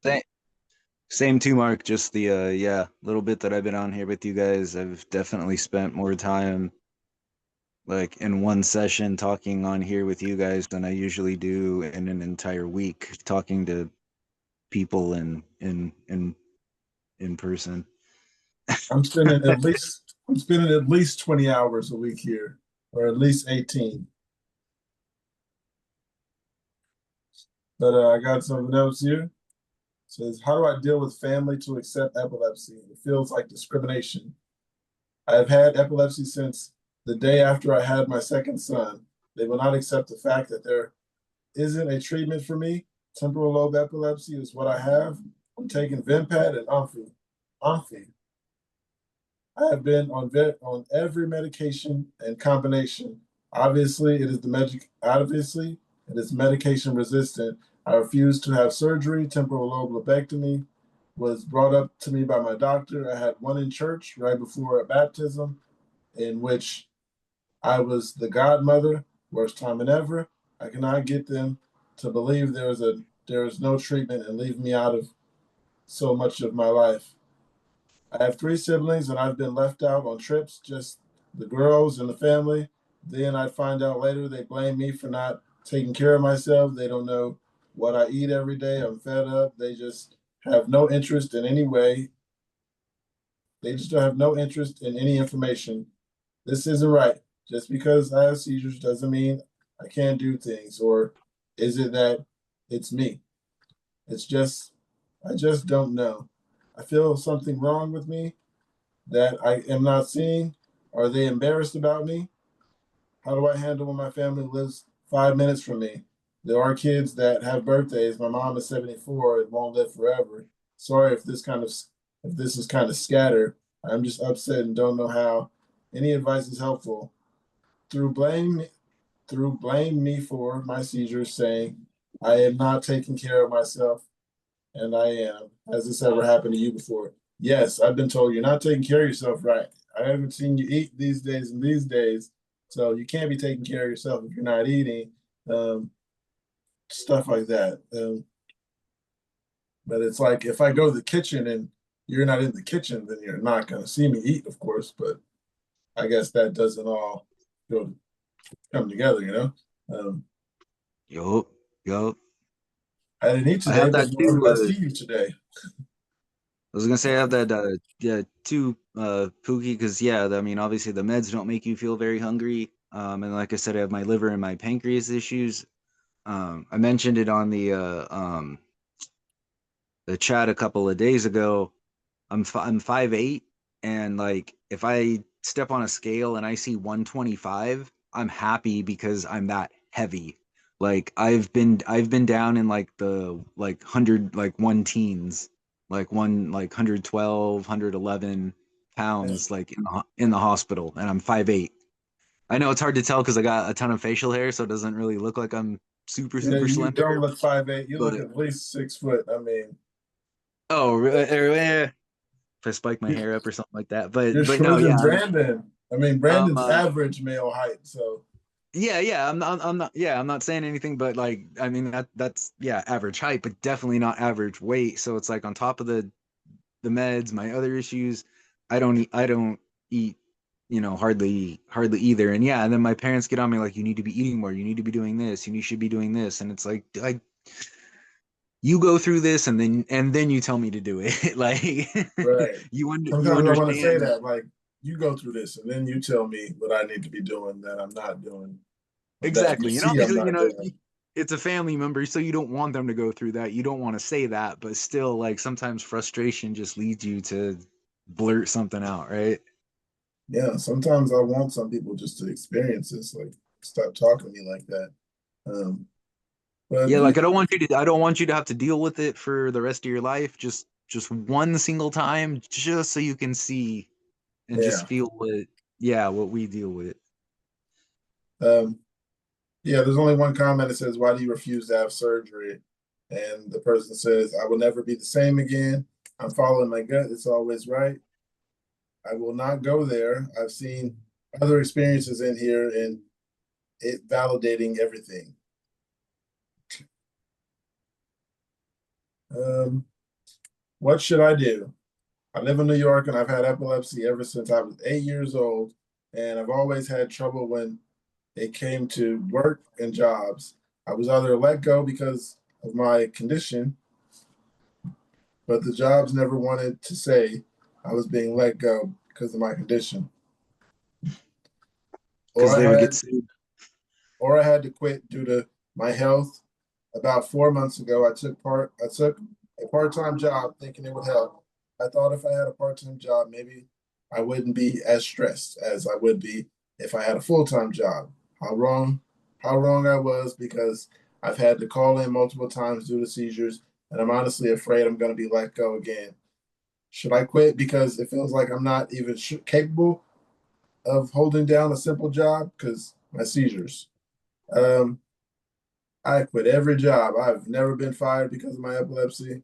same too, Mark. Just the yeah, little bit that I've been on here with you guys, I've definitely spent more time like in one session talking on here with you guys than I usually do in an entire week talking to people in person. I'm spending at least 20 hours a week here, or at least 18. But I got something else here. It says, how do I deal with family to accept epilepsy? It feels like discrimination. I have had epilepsy since the day after I had my second son. They will not accept the fact that there isn't a treatment for me. Temporal lobe epilepsy is what I have. I'm taking Vimpat and Amphi. I have been on every medication and combination. Obviously, it is medication resistant. I refuse to have surgery. Temporal lobe lobectomy was brought up to me by my doctor. I had one in church right before a baptism, in which I was the godmother. Worst time than ever. I cannot get them to believe there is no treatment and leave me out of so much of my life. I have 3 siblings and I've been left out on trips, just the girls and the family. Then I'd find out later they blame me for not taking care of myself. They don't know what I eat every day. I'm fed up. They just have no interest in any way. They just have no interest in any information. This isn't right. Just because I have seizures doesn't mean I can't do things. Or is it that it's me? I just don't know. I feel something wrong with me that I am not seeing? Are they embarrassed about me? How do I handle when my family lives 5 minutes from me? There are kids that have birthdays. My mom is 74 and won't live forever. Sorry if this is kind of scattered. I'm just upset and don't know how. Any advice is helpful. Through blame blame me for my seizures, saying I am not taking care of myself, and I am. Has this ever happened to you before? Yes, I've been told you're not taking care of yourself right. I haven't seen you eat these days and these days. So you can't be taking care of yourself if you're not eating. Um, Stuff like that. But it's like if I go to the kitchen and you're not in the kitchen, then you're not going to see me eat, of course. But I guess that doesn't all go come together, you know? Um, Yup, yup. I didn't eat I today, have but that why too. would I see you today? I was gonna say I have that yeah too, Pookie, because yeah, I mean obviously the meds don't make you feel very hungry. And like I said, I have my liver and my pancreas issues. I mentioned it on the chat a couple of days ago. I'm 5'8", and like if I step on a scale and I see 125, I'm happy because I'm that heavy. Like I've been down in like the like 100 like one teens, like 112, 111 pounds like in the hospital, and I'm 5'8". I know it's hard to tell because I got a ton of facial hair, so it doesn't really look like I'm super Yeah, super you slender. don't look 5'8". You look But at least 6 foot. I mean, oh, if I spike my hair up or something like that. you're But no, shorter than yeah, Brandon. I mean, I'm Brandon's average male height. So yeah, I'm not saying anything, but like, I mean, that's yeah, average height, but definitely not average weight. So it's like on top of the meds, my other issues, I don't eat, hardly either. And yeah, and then my parents get on me like, you need to be eating more, you need to be doing this, you should be doing this, and it's like you go through this and then you tell me to do it. Like right. you Sometimes I want to say understand. that, like, you go through this, and then you tell me what I need to be doing that I'm not doing, or that you Exactly. And see I'm obviously, not doing. it's a family member, so you don't want them to go through that. You don't want to say that, but still, like sometimes frustration just leads you to blurt something out, right? Yeah, sometimes I want some people just to experience this, like, stop talking to me like that. Um, but Yeah, like I don't want you to have to deal with it for the rest of your life. Just one single time, just so you can see and just yeah, feel what we deal with. um, yeah. There's only one comment that says, "Why do you refuse to have surgery?" And the person says, "I will never be the same again. I'm following my gut. It's always right. I will not go there. I've seen other experiences in here and it validating everything." Um, what should I do? I live in New York and I've had epilepsy ever since I was 8 years old. and I've always had trouble when it came to work and jobs. I was either let go because of my condition, but the jobs never wanted to say I was being let go because of my condition. because Or they I would had get sued. or I had to quit due to my health. About 4 months ago, I took a part-time job thinking it would help. I thought if I had a part-time job, maybe I wouldn't be as stressed as I would be if I had a full-time job. How wrong, how wrong I was, because I've had to call in multiple times due to seizures, and I'm honestly afraid I'm going to be let go again. Should I quit because it feels like I'm not even capable of holding down a simple job because my seizures? Um, I quit every job. I've never been fired because of my epilepsy.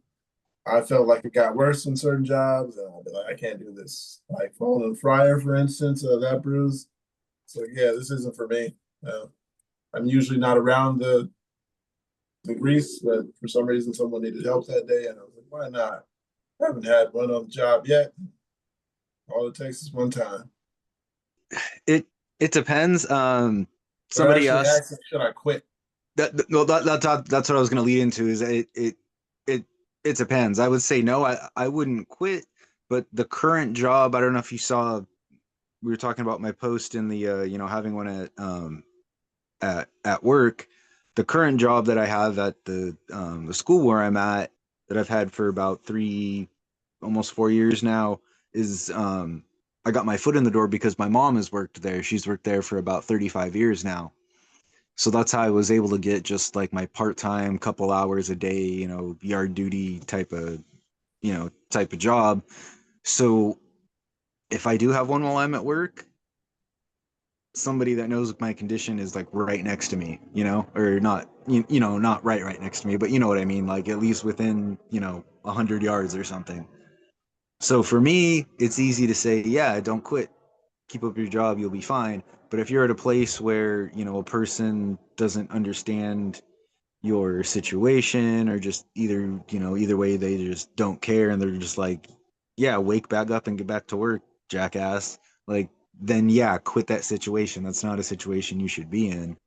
I felt like it got worse in certain jobs, and I'd be like, I can't do this. Like falling in fryer, for instance, that bruise. So yeah, this isn't for me. I'm usually not around the grease, but for some reason, someone needed help that day, and I was like, why not? I haven't had one on the job yet. All it takes is one time. It depends. But I Somebody actually asked asked, should I quit? that's what I was going to lead into. Is it it depends. I would say no. I wouldn't quit, but the current job. I don't know if you saw. We were talking about my post in the having one at work. The current job that I have at the school where I'm at, that I've had for about 3 almost 4 years now, is I got my foot in the door because my mom has worked there. She's worked there for about 35 years now. So that's how I was able to get just like my part-time couple hours a day, yard duty type of job. So if I do have one while I'm at work, somebody that knows my condition is like right next to me, or not, not right next to me, but you know what I mean, like at least within, 100 yards or something. So for me, it's easy to say, yeah, don't quit, keep up your job, you'll be fine. But if you're at a place where, a person doesn't understand your situation, or just either way, they just don't care, and they're just like, yeah, wake back up and get back to work, jackass. Like, then yeah, quit that situation. That's not a situation you should be in.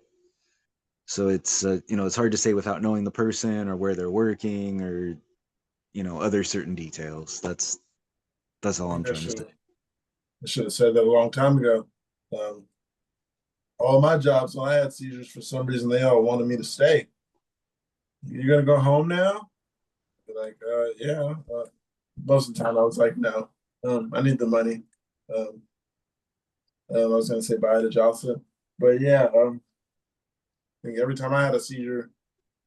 So it's hard to say without knowing the person or where they're working, or other certain details. That's all I'm I trying to say. should have said that a long time ago. Um, all my jobs, when I had seizures, for some reason, they all wanted me to stay. You're gonna go home now? Like, yeah. Most of the time, I was like, no. I need the money. Um, I was gonna say bye to Jocelyn, but yeah. I think every time I had a seizure,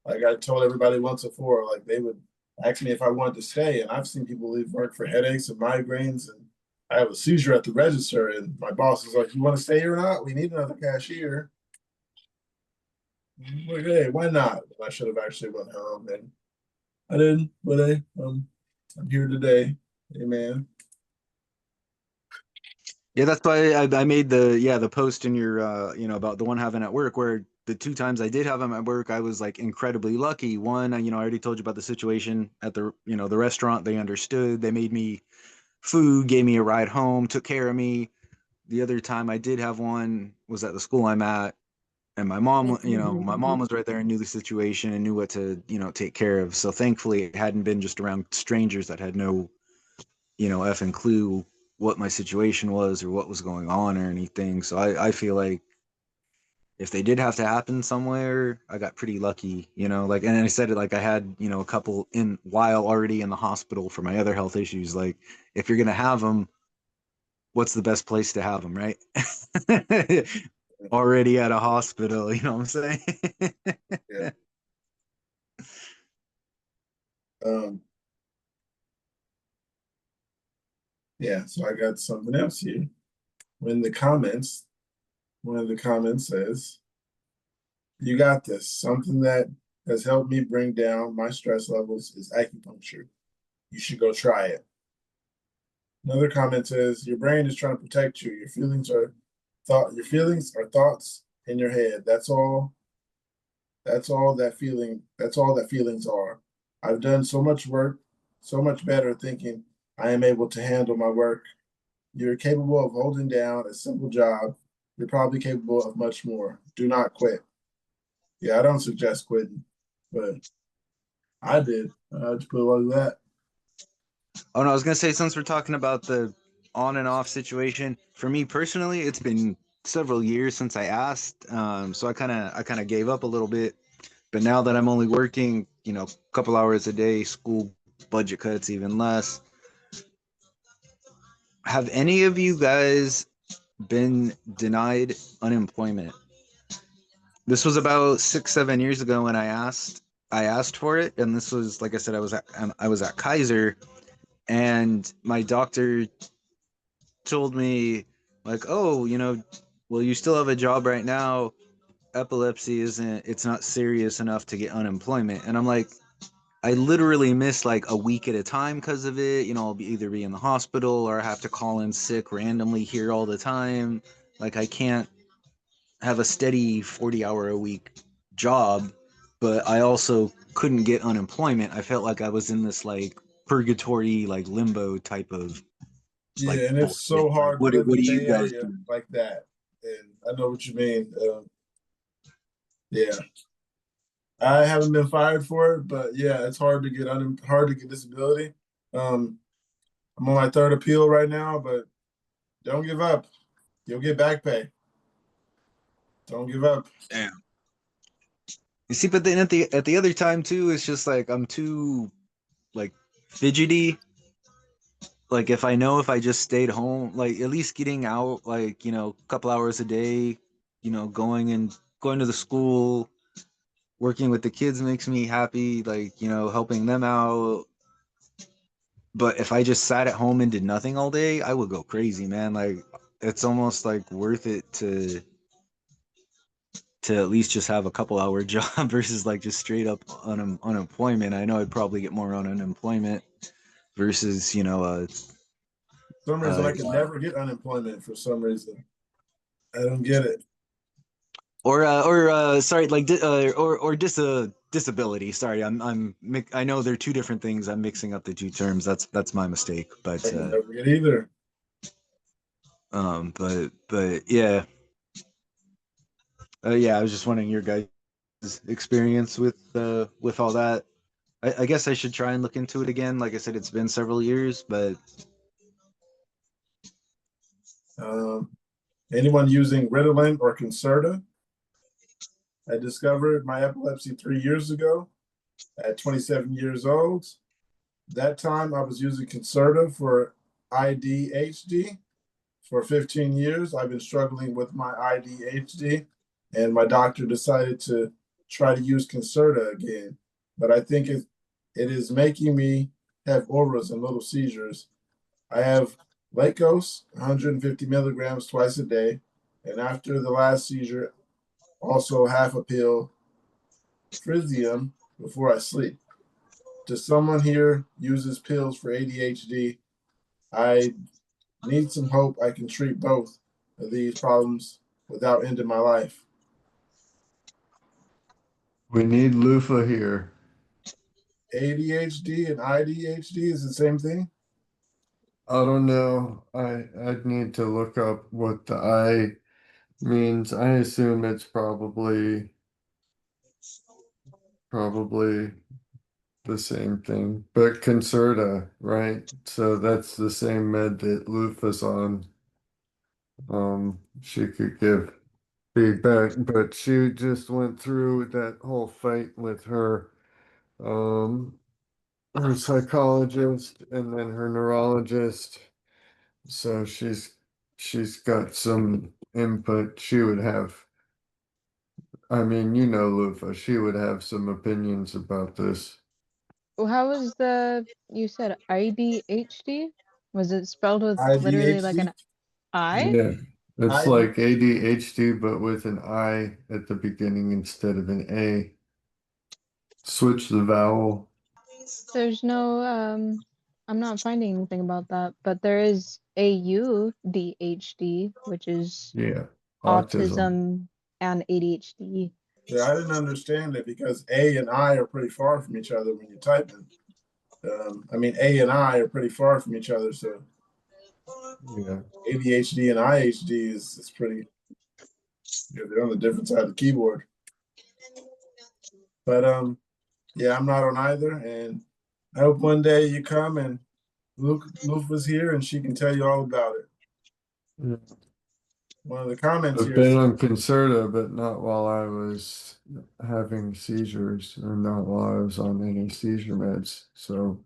like I told everybody once before, like they would ask me if I wanted to stay, and I've seen people leave work for headaches and migraines, and I have a seizure at the register, and my boss is like, "You want to stay or not? We need another cashier." Like, hey, why not? I should have actually went home, and I didn't. But I'm here today. Amen. Yeah, that's why I made the post in your about the one having at work, where the two times I did have him at work, I was like incredibly lucky. One, I already told you about the situation at the restaurant. They understood. They made me food, gave me a ride home, took care of me. The other time I did have one was at the school I'm at, and my mom was right there and knew the situation and knew what to take care of. So thankfully, it hadn't been just around strangers that had no effing clue what my situation was or what was going on or anything. So I feel like if they did have to happen somewhere, I got pretty lucky, like, and I said it, like I had, a couple in while already in the hospital for my other health issues. Like, if you're going to have them, what's the best place to have them, right? Already at a hospital, you know what I'm saying? Yeah. Um. Yeah. So I got something else here. When the comments, one of the comments says, "You got this. Something that has helped me bring down my stress levels is acupuncture. You should go try it." Another comment says, "Your brain is trying to protect you. Your feelings are thoughts in your head. That's all. That's all that feelings are. I've done so much work, so much better thinking I am able to handle my work You're capable of holding down a simple job. You're probably capable of much more. Do not quit. Yeah, I don't suggest quitting, but I did. I just put it like that. Oh no, I was gonna say, since we're talking about the on and off situation, for me personally, it's been several years since I asked. So I kind of gave up a little bit. But now that I'm only working, a couple hours a day, school budget cuts even less. Have any of you guys been denied unemployment? This was about 6, 7 years ago when I asked for it, and this was, like I said, I was at Kaiser, and my doctor told me, like, oh, well, you still have a job right now. Epilepsy it's not serious enough to get unemployment. And I'm like, I literally miss like a week at a time because of it. I'll either be in the hospital or I have to call in sick randomly here all the time. Like, I can't have a steady 40-hour a week job, but I also couldn't get unemployment. I felt like I was in this like purgatory, like limbo type of like Yeah, and it's bullshit. so Like, hard to what do live in the you Bay guys Area do? like that. And I know what you mean. Yeah, I haven't been fired for it, but yeah, it's hard to get hard to get disability. Um, I'm on my third appeal right now, but don't give up. You'll get back pay. Don't give up. Damn. You see, but then at the other time too, it's just like I'm too like fidgety. Like, if I just stayed home, like at least getting out, like, a couple hours a day, going to the school, working with the kids makes me happy, like, helping them out. But if I just sat at home and did nothing all day, I would go crazy, man. Like, it's almost like worth it to at least just have a couple hour job versus like just straight up unemployment. I know I'd probably get more on unemployment versus, For some reason, I could never get unemployment for some reason. I don't get it. or sorry, like disability. Sorry, I know they're two different things. I'm mixing up the two terms. That's my mistake. I But can never get either. but yeah, yeah. I was just wondering your guys' experience with all that. I guess I should try and look into it again. Like I said, it's been several years, but Um, Anyone using Ritalin or Concerta? I discovered my epilepsy 3 years ago at 27 years old. That time I was using Concerta for IDHD. For 15 years, I've been struggling with my IDHD, and my doctor decided to try to use Concerta again. But I think it is making me have auras and little seizures. I have Lacos, 150 milligrams twice a day, and after the last seizure, also half a pill Frisium before I sleep. Does someone here uses pills for ADHD? I need some hope I can treat both of these problems without ending my life. We need loofah here. ADHD and IDHD is the same thing? I don't know. I'd need to look up what the I means. I assume it's probably the same thing. But Concerta, right? So that's the same med that Lufa's on. She could give feedback, but she just went through that whole fight with um her psychologist and then her neurologist. So she's got some input. She would have, I mean, Lufa, she would have some opinions about this. How was you said IDHD? Was it spelled with literally like IDHD? an I? Yeah. It's ID, like ADHD, but with an I at the beginning instead of an A. Switch the vowel. There's no, I'm not finding anything about that, but there is AUDHD, which is Yeah. Autism. autism and ADHD. yeah, I didn't understand it because A and I are pretty far from each other when you're typing. I mean, A and I are pretty far from each other, so Yeah. ADHD and IHD is pretty. Yeah, they're on the different side of the keyboard. But yeah, I'm not on either, and I hope one day you come and Luke was here and she can tell you all about it. Yeah. One of the comments I've here been said, on Concerta, but not while I was having seizures, or not while I was on any seizure meds. So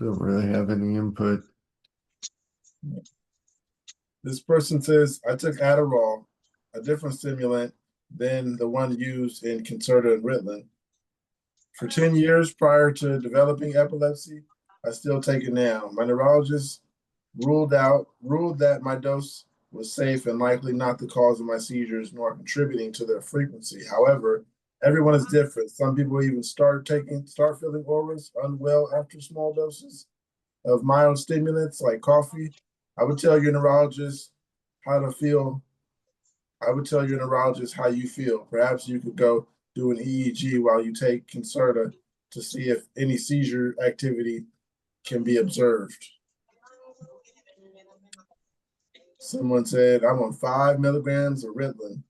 don't really have any input. this person says, I took Adderall, a different stimulant than the one used in Concerta and Ritalin. For 10 years prior to developing epilepsy, I still take it now. My neurologist ruled that my dose was safe and likely not the cause of my seizures nor contributing to their frequency. However, everyone is different. Some people even start feeling auras unwell after small doses of mild stimulants like coffee. I would tell your neurologist how to feel. I would tell your neurologist how you feel. Perhaps you could go do an EEG while you take Concerta to see if any seizure activity can be observed. Someone said, I'm on 5 milligrams of Ritalin.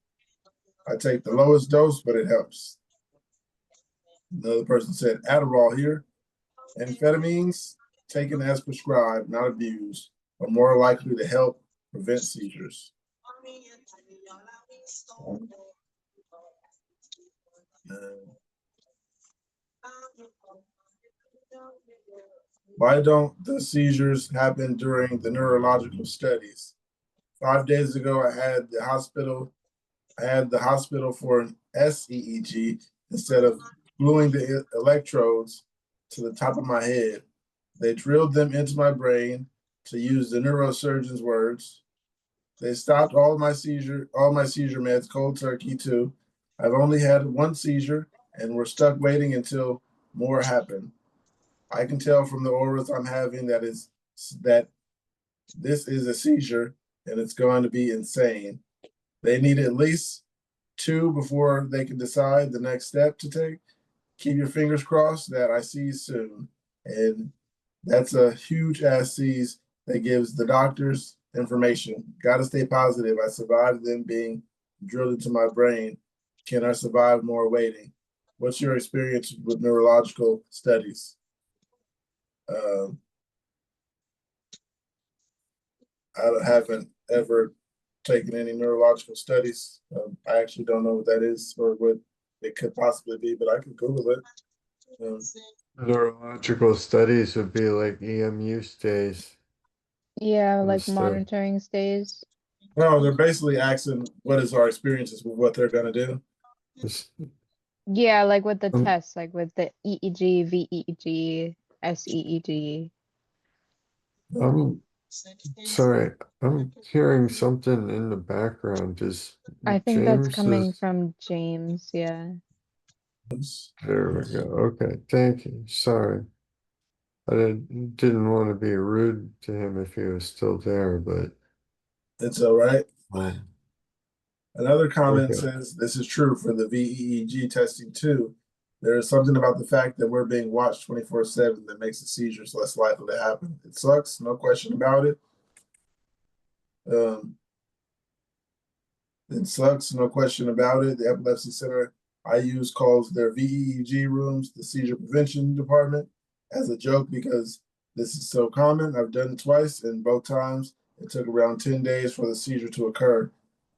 I take the lowest dose, but it helps. Another person said, Adderall here. Amphetamines, taken as prescribed, not abused, are more likely to help prevent seizures. Why don't the seizures happen during the neurological studies? 5 days ago, I had the hospital for an SEEG instead of gluing the electrodes to the top of my head. They drilled them into my brain, to use the neurosurgeon's words. They stopped all my seizure meds cold turkey too. I've only had one seizure and we're stuck waiting until more happen. I can tell from the auras I'm having that this is a seizure and it's going to be insane. They need at least 2 before they can decide the next step to take. Keep your fingers crossed that I see you soon. And that's a huge ass seize that gives the doctors information. Got to stay positive. I survived them being drilled into my brain. Can I survive more waiting? What's your experience with neurological studies? I haven't ever taken any neurological studies. I actually don't know what that is or what it could possibly be, but I could Google it. Neurological studies would be like EMU stays Yeah, and like stuff. monitoring stays. No, they're basically asking what is our experiences with what they're going to do. Yeah, like with the Um, tests, like with the EEG, VEEG, SEEG. I'm sorry, I'm hearing something in the background. Is I think that's James coming is from James, yeah. there we go. Okay, thank you. Sorry. I didn't want to be rude to him if he was still there, but It's all right. um, Another comment okay. says this is true for the VEEG testing too. There is something about the fact that we're being watched 24/7 that makes the seizures less likely to happen. It sucks, no question about it. Um, it sucks, no question about it. The epilepsy center I use calls their VEEG rooms the seizure prevention department as a joke because this is so common. I've done it twice, and both times it took around 10 days for the seizure to occur.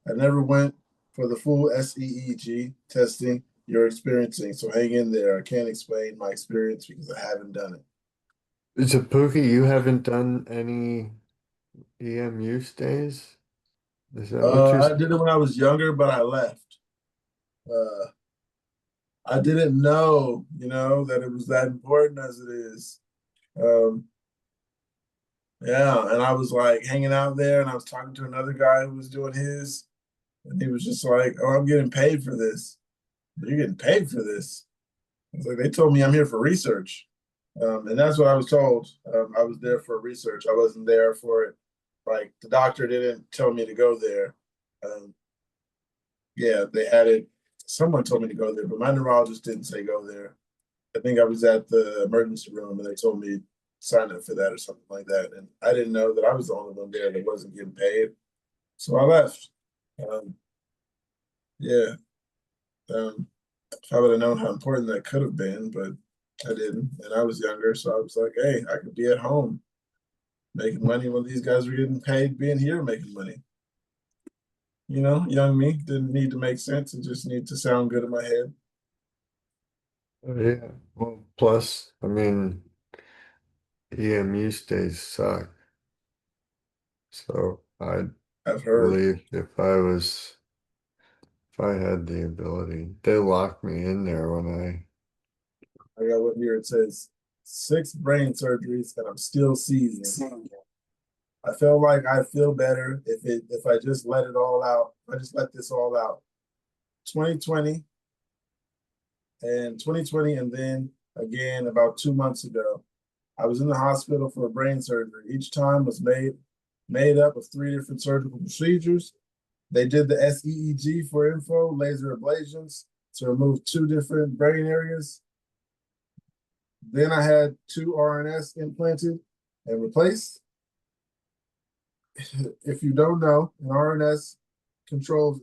I never went for the full SEEG testing you're experiencing, so hang in there. I can't explain my experience because I haven't done it. Is it Pookie? You haven't done any EMU stays? Is that what you're I saying? did it when I was younger, but I left. Uh, I didn't know, that it was that important as it is. Um, yeah, and I was like hanging out there, and I was talking to another guy who was doing his, and he was just like, "Oh, I'm getting paid for this." You're getting paid for this. It's like they told me I'm here for research, and that's what I was told. I was there for research. I wasn't there for it. Like the doctor didn't tell me to go there. Um, yeah, they had it. Someone told me to go there, but my neurologist didn't say go there. I think I was at the emergency room, and they told me sign up for that or something like that. And I didn't know that I was the only one there that wasn't getting paid. So I left. Yeah. If I would have known how important that could have been, but I didn't. And I was younger, so I was like, hey, I could be at home making money when these guys were getting paid being here making money. You know, young me didn't need to make sense. It just needed to sound good in my head. Yeah. Well, plus, I mean, EMU stays suck. So I'd I've heard. believe if I had the ability, they locked me in there when I got one here. It says 6 brain surgeries and I'm still seizing. I feel like I feel better if I just let it all out. I just let this all out. 2020 and then again about 2 months ago, I was in the hospital for a brain surgery. Each time was made up of 3 different surgical procedures. They did the SEEG for info, laser ablations to remove 2 different brain areas. Then I had 2 RNS implanted and replaced. If you don't know, an RNS controls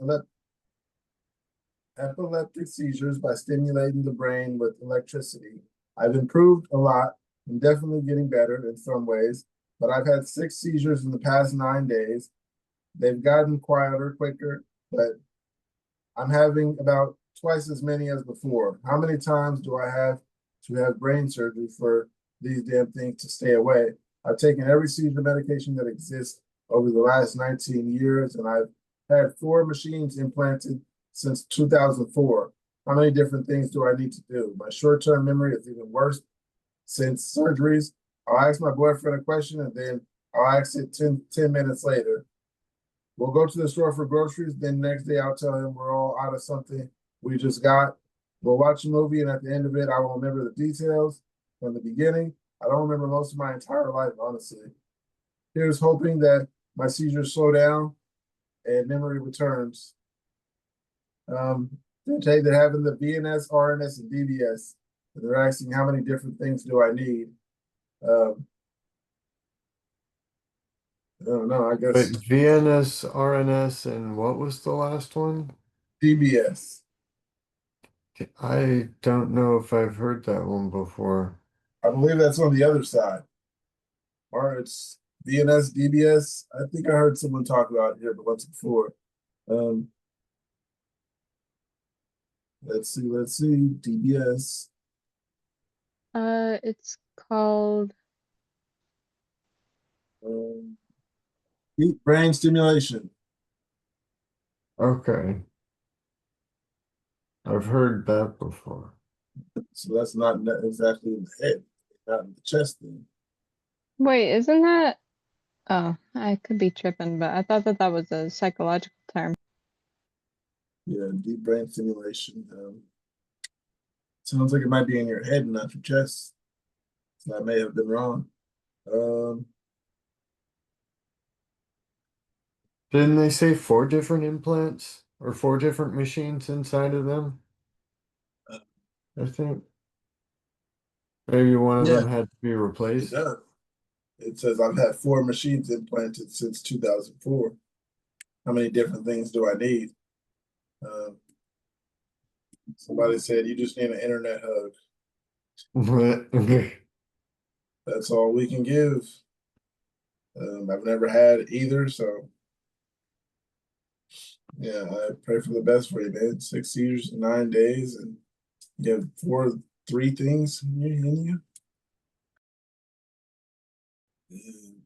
epileptic seizures by stimulating the brain with electricity. I've improved a lot. I'm definitely getting better in some ways, but I've had 6 seizures in the past 9 days. They've gotten quieter, quicker, but I'm having about twice as many as before. How many times do I have to have brain surgery for these damn things to stay away? I've taken every seizure medication that exists over the last 19 years, and I've had 4 machines implanted since 2004. How many different things do I need to do? My short-term memory is even worse since surgeries. I'll ask my boyfriend a question, and then I'll ask it 10 minutes later. We'll go to the store for groceries. Then next day I'll tell him we're all out of something we just got. We'll watch a movie, and at the end of it, I will remember the details from the beginning. I don't remember most of my entire life, honestly. Here's hoping that my seizures slow down and memory returns. They're having the VNS, RNS, and DBS. And they're asking how many different things do I need. I don't know. I guess Wait, VNS, RNS, and what was the last one? DBS. I don't know if I've heard that one before. I believe that's on the other side. Or it's VNS, DBS. I think I heard someone talk about it here, but once before. Let's see. DBS. It's called Deep brain stimulation. Okay. I've heard that before. So that's not exactly in the head, not in the chest then. wait, isn't that? Oh, I could be tripping, but I thought that that was a psychological term. Yeah, deep brain stimulation. Sounds like it might be in your head and not your chest. So I may have been wrong. Didn't they say 4 different implants or 4 different machines inside of them? I think maybe one of Yeah. them had to be It replaced. does. It says I've had 4 machines implanted since 2004. How many different things do I need? Somebody said you just need an internet hug. That's all we can give. I've never had either, so yeah, I pray for the best for you, man. 6 seizures in 9 days, and you have 3 things in you.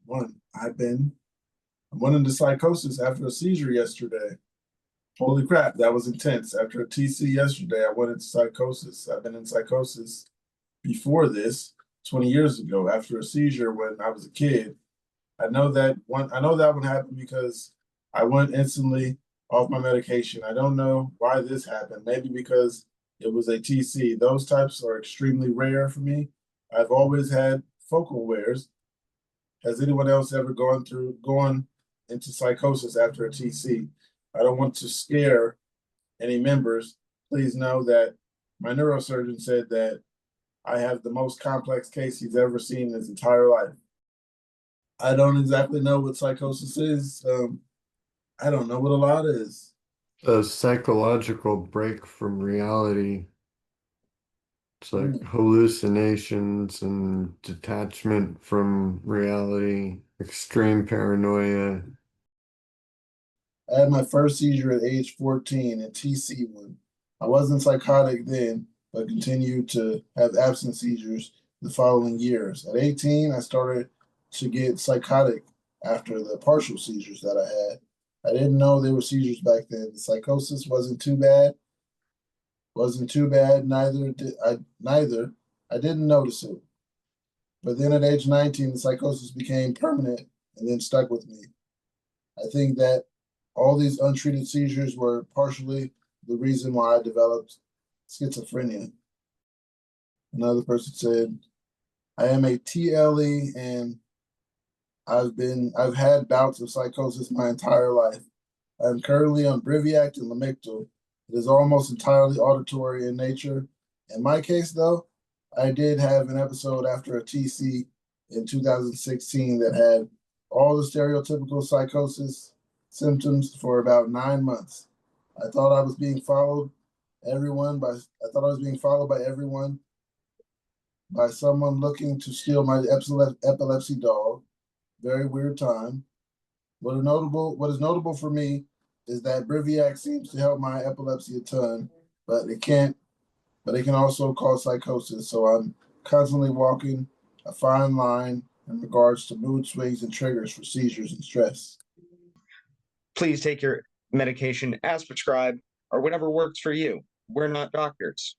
And I went into psychosis after a seizure yesterday. Holy crap, that was intense. After a TC yesterday, I went into psychosis. I've been in psychosis before this 20 years ago after a seizure when I was a kid. I know that one happened because I went instantly off my medication. I don't know why this happened. Maybe because it was a TC. Those types are extremely rare for me. I've always had focal wares. Has anyone else ever gone into psychosis after a TC? I don't want to scare any members. Please know that my neurosurgeon said that I have the most complex case he's ever seen in his entire life. I don't exactly know what psychosis is. I don't know what a lot is. A psychological break from reality. It's like hallucinations and detachment from reality, extreme paranoia. I had my first seizure at age 14 in TC1. I wasn't psychotic then, but continued to have absent seizures the following years. At 18, I started to get psychotic after the partial seizures that I had. I didn't know they were seizures back then. The psychosis wasn't too bad. Neither did I. I didn't notice it. But then at age 19, the psychosis became permanent and then stuck with me. I think that all these untreated seizures were partially the reason why I developed schizophrenia. Another person said, I am a TLE and I've had bouts of psychosis my entire life. I'm currently on Briviact and Lamictal. It is almost entirely auditory in nature. In my case, though, I did have an episode after a TC in 2016 that had all the stereotypical psychosis symptoms for about 9 months. I thought I was being followed by everyone, by someone looking to steal my epilepsy dog. Very weird time. What is notable for me is that Briviact seems to help my epilepsy a ton, but it can also cause psychosis. So I'm constantly walking a fine line in regards to mood swings and triggers for seizures and stress. Please take your medication as prescribed or whatever works for you. We're not doctors.